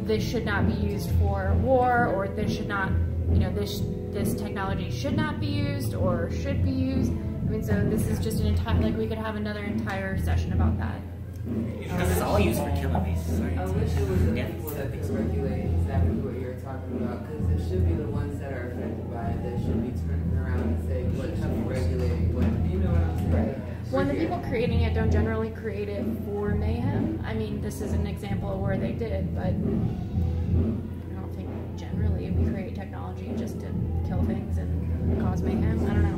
Speaker 12: this should not be used for war, or this should not, this technology should not be used or should be used? I mean, so this is just an entire, like we could have another entire session about that.
Speaker 19: Because it's all used for killing me.
Speaker 8: I wish it was the people that could regulate exactly what you're talking about, because it should be the ones that are affected by it that should be turning around and saying what should be regulating what. You know what I'm saying?
Speaker 12: Well, the people creating it don't generally create it for mayhem. I mean, this is an example of where they did, but I don't think generally we create technology just to kill things and cause mayhem. I don't know.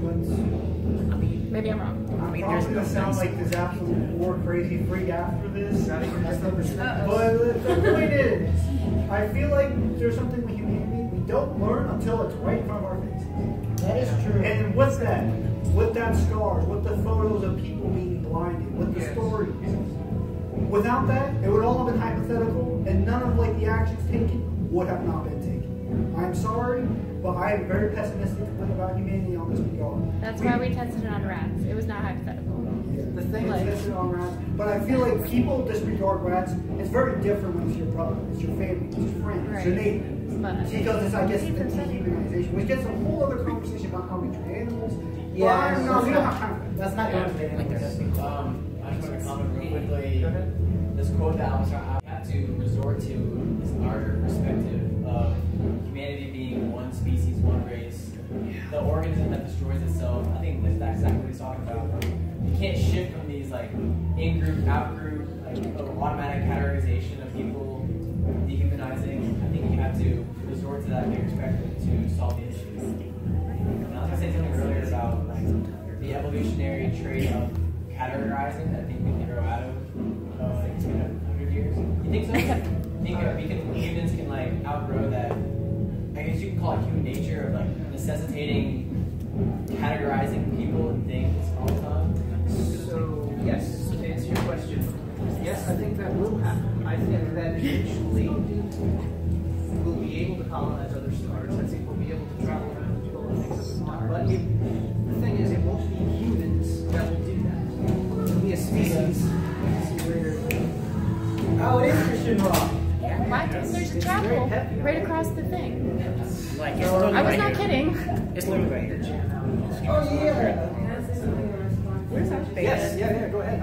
Speaker 12: Maybe I'm wrong.
Speaker 20: I'm probably going to sound like this absolute war crazy freak after this. But the point is, I feel like there's something with humanity we don't learn until it's right in front of our faces.
Speaker 14: That is true.
Speaker 20: And what's that? With that scars, with the photos of people being blinded, with the stories. Without that, it would all have been hypothetical, and none of like the actions taken would have not been taken. I'm sorry, but I am very pessimistic about humanity on this regard.
Speaker 12: That's why we tested it on rats. It was not hypothetical.
Speaker 20: The thing is tested on rats, but I feel like people disregard rats. It's very different when it's your brother, it's your family, it's your friend, it's your neighbor. Because it's, I guess, the dehumanization, which gets a whole other conversation about how we treat animals.
Speaker 14: Yeah,
Speaker 20: no, we don't have time for that.
Speaker 14: That's not going to be
Speaker 5: I just want to comment real quickly. This quote that I have to resort to this larger perspective of humanity being one species, one race. The organism that destroys itself. I think that's exactly what he's talking about. You can't shift from these like in-group, out-group, like automatic categorization of people, dehumanizing. I think you have to resort to that bigger perspective to solve the issue. And I was going to say something earlier about like the evolutionary trait of categorizing that I think we can grow out of like 200 years. You think so? I think humans can like outgrow that. I guess you can call it human nature of like necessitating categorizing people and things all the time.
Speaker 2: So yes, to answer your question, yes, I think that will happen. I think that eventually we'll be able to colonize other stars. I think we'll be able to travel around and do all the things that we want. But the thing is, it won't be humans that will do that. It'll be a species.
Speaker 14: Oh, it is Christian rock.
Speaker 12: What? There's a chapel right across the thing.
Speaker 19: Like,
Speaker 12: I was not kidding.
Speaker 19: It's literally right here.
Speaker 14: Oh, yeah.
Speaker 11: Where's our face?
Speaker 2: Yes, yeah, go ahead.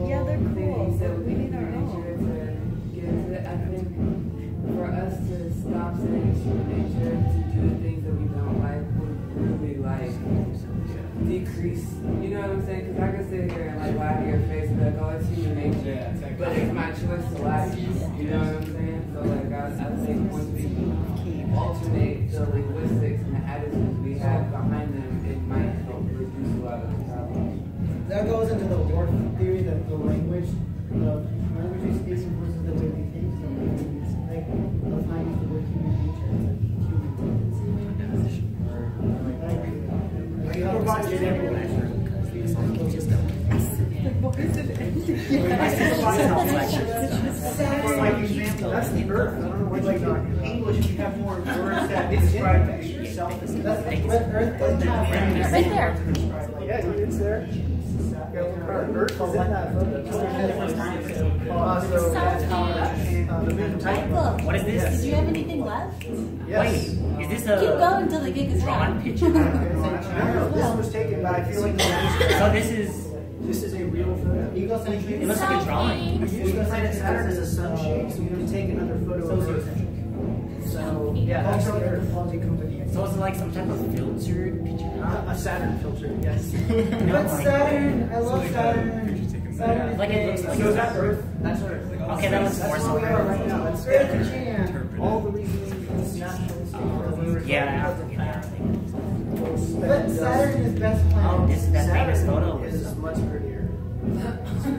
Speaker 8: Yeah, they're cool. We need our own. I think for us to stop saying it's human nature to do the things that we don't like would really like decrease. You know what I'm saying? Because I can sit here and like lie to your face and be like, oh, it's human nature. But it's my choice to lie to you. You know what I'm saying? So like I think once we alternate the linguistics and the attitudes we have behind them, it might help reduce a lot of the problems.
Speaker 14: That goes into the word theory that the language you're speaking versus
Speaker 2: Earth. I don't know what you're talking about.
Speaker 20: English, you have more words that describe yourself.
Speaker 14: Earth doesn't have
Speaker 12: Right there.
Speaker 2: Yeah, it's there. Earth is in that photo.
Speaker 9: What is this?
Speaker 2: Yes.
Speaker 9: Did you have anything left?
Speaker 2: Yes.
Speaker 9: Wait, is this a... Keep going until the gig is done.
Speaker 2: Picture? This was taken, but I feel like
Speaker 9: so this is...
Speaker 2: This is a real photo.
Speaker 9: Egocentric. It looks like a drawing.
Speaker 2: Egocentric Saturn is a sun shape, so you can take another photo of Earth. So, yeah, that's the Earth Quality Company.
Speaker 19: So it's like some type of filtered picture?
Speaker 2: A Saturn filter, yes.
Speaker 14: But Saturn, I love Saturn. Saturn.
Speaker 19: Like it looks like...
Speaker 2: So is that Earth? That's Earth.
Speaker 19: Okay, that looks more so.
Speaker 2: That's where we are right now. That's
Speaker 14: Earth Chan.
Speaker 2: all the reasoning is nationalistic.
Speaker 19: Yeah,
Speaker 14: But Saturn is best planet.
Speaker 19: oh, this is that famous photo.
Speaker 2: Is much prettier.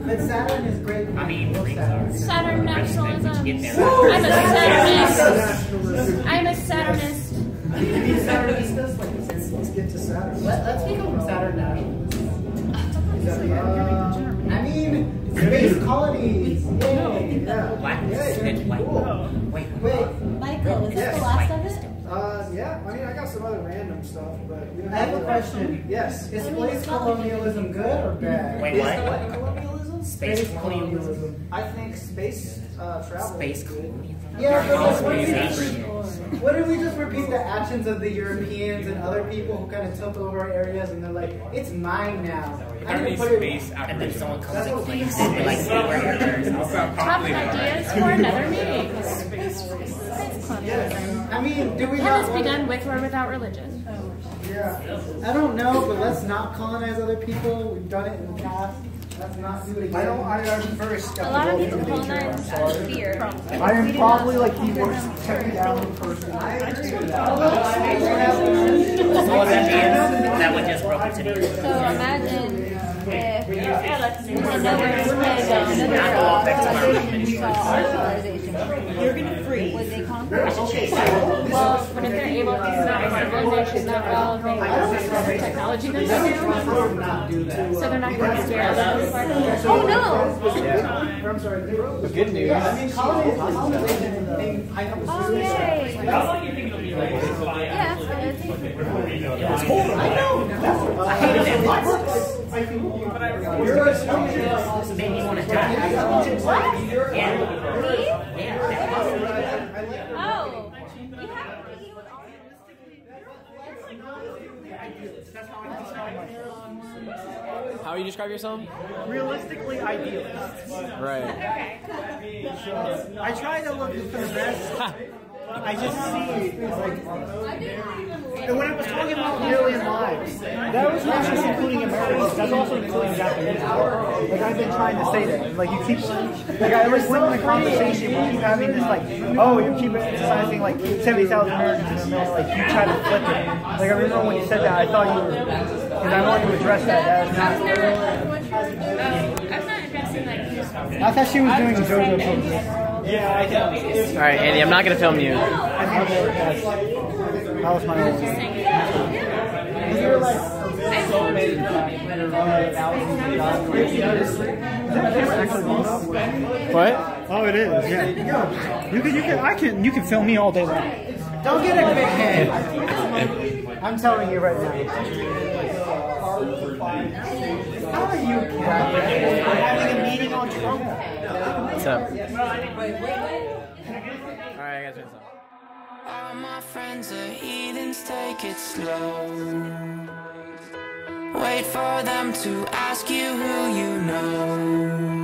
Speaker 14: But Saturn is great.
Speaker 19: I mean, rings are.
Speaker 12: Saturn nationalism. I'm a Saturnist. I'm a Saturnist.
Speaker 2: Let's get to Saturn.
Speaker 14: Let's become Saturn nationalists. I mean, space colonies. Yay.
Speaker 19: Black and white. Wait.
Speaker 9: Michael, is this the last of it?
Speaker 2: Yeah, I mean, I got some other random stuff, but we don't
Speaker 14: I have a question.
Speaker 2: Yes.
Speaker 14: Is space colonialism good or bad?
Speaker 19: Wait, what?
Speaker 2: What colonialism?
Speaker 19: Space colonialism.
Speaker 2: I think space travel.
Speaker 19: Space
Speaker 2: is good.
Speaker 19: colonialism.
Speaker 14: Yeah, but what if we just repeat the actions of the Europeans and other people who kind of took over our areas and they're like, it's mine now. I'm gonna put it.
Speaker 19: And then someone comes and claims it, like, where
Speaker 12: Top ideas for another meeting.
Speaker 14: I mean, do we
Speaker 12: Can
Speaker 14: not
Speaker 12: this be done with or without religion?
Speaker 14: Yeah. I don't know, but let's not colonize other people. We've done it in the past. Let's not do it again.
Speaker 2: I'm very skeptical.
Speaker 17: A lot of people colonize out of fear.
Speaker 2: I am probably like the worst check down person. I agree with that.
Speaker 19: So what that means, that would just broke it to me.
Speaker 17: So imagine if civilization saw our civilization, you're gonna freeze. Would they conquer?
Speaker 12: Well, but if they're able to use that civilization that well, they have the technology that they do. So they're not going to scare them.
Speaker 17: Oh no!
Speaker 2: I'm sorry.
Speaker 14: The good news. I mean, colonization.
Speaker 17: Oh yay!
Speaker 13: How long do you think it'll be like?
Speaker 17: Yeah, that's good.
Speaker 19: It's cold. I know. I hated it. This made me want to die.
Speaker 17: What?
Speaker 19: Yeah.
Speaker 17: Me?
Speaker 19: Yeah.
Speaker 17: Oh. You have to eat with all
Speaker 22: How you describe yourself?
Speaker 2: Realistically idealist.
Speaker 22: Right.
Speaker 2: I try to look for the best. I just see like, and when I was talking about million lives, that was not just including Americans. That's also including Japanese. Like I've been trying to say that. Like you keep, like I was in the conversation, we keep having this like, oh, you keep emphasizing like 70,000 Americans in the middle. Like you try to flip it. Like I remember when you said that, I thought you were, because I wanted to address that as not.
Speaker 12: I'm not addressing like.
Speaker 2: I thought she was doing JoJo poses. Yeah, I can.
Speaker 22: All right, Andy, I'm not gonna film you.
Speaker 2: That was my own. You're like so many
Speaker 22: What?
Speaker 2: Oh, it is. Yeah. You can film me all day long.
Speaker 14: Don't get a big head.
Speaker 2: I'm telling you right now.
Speaker 14: How are you,
Speaker 2: We're having a meeting on Trump.
Speaker 22: What's up? Alright, I gotta turn this off.
Speaker 23: All my friends are heathens, take it slow. Wait for them to ask you who you know.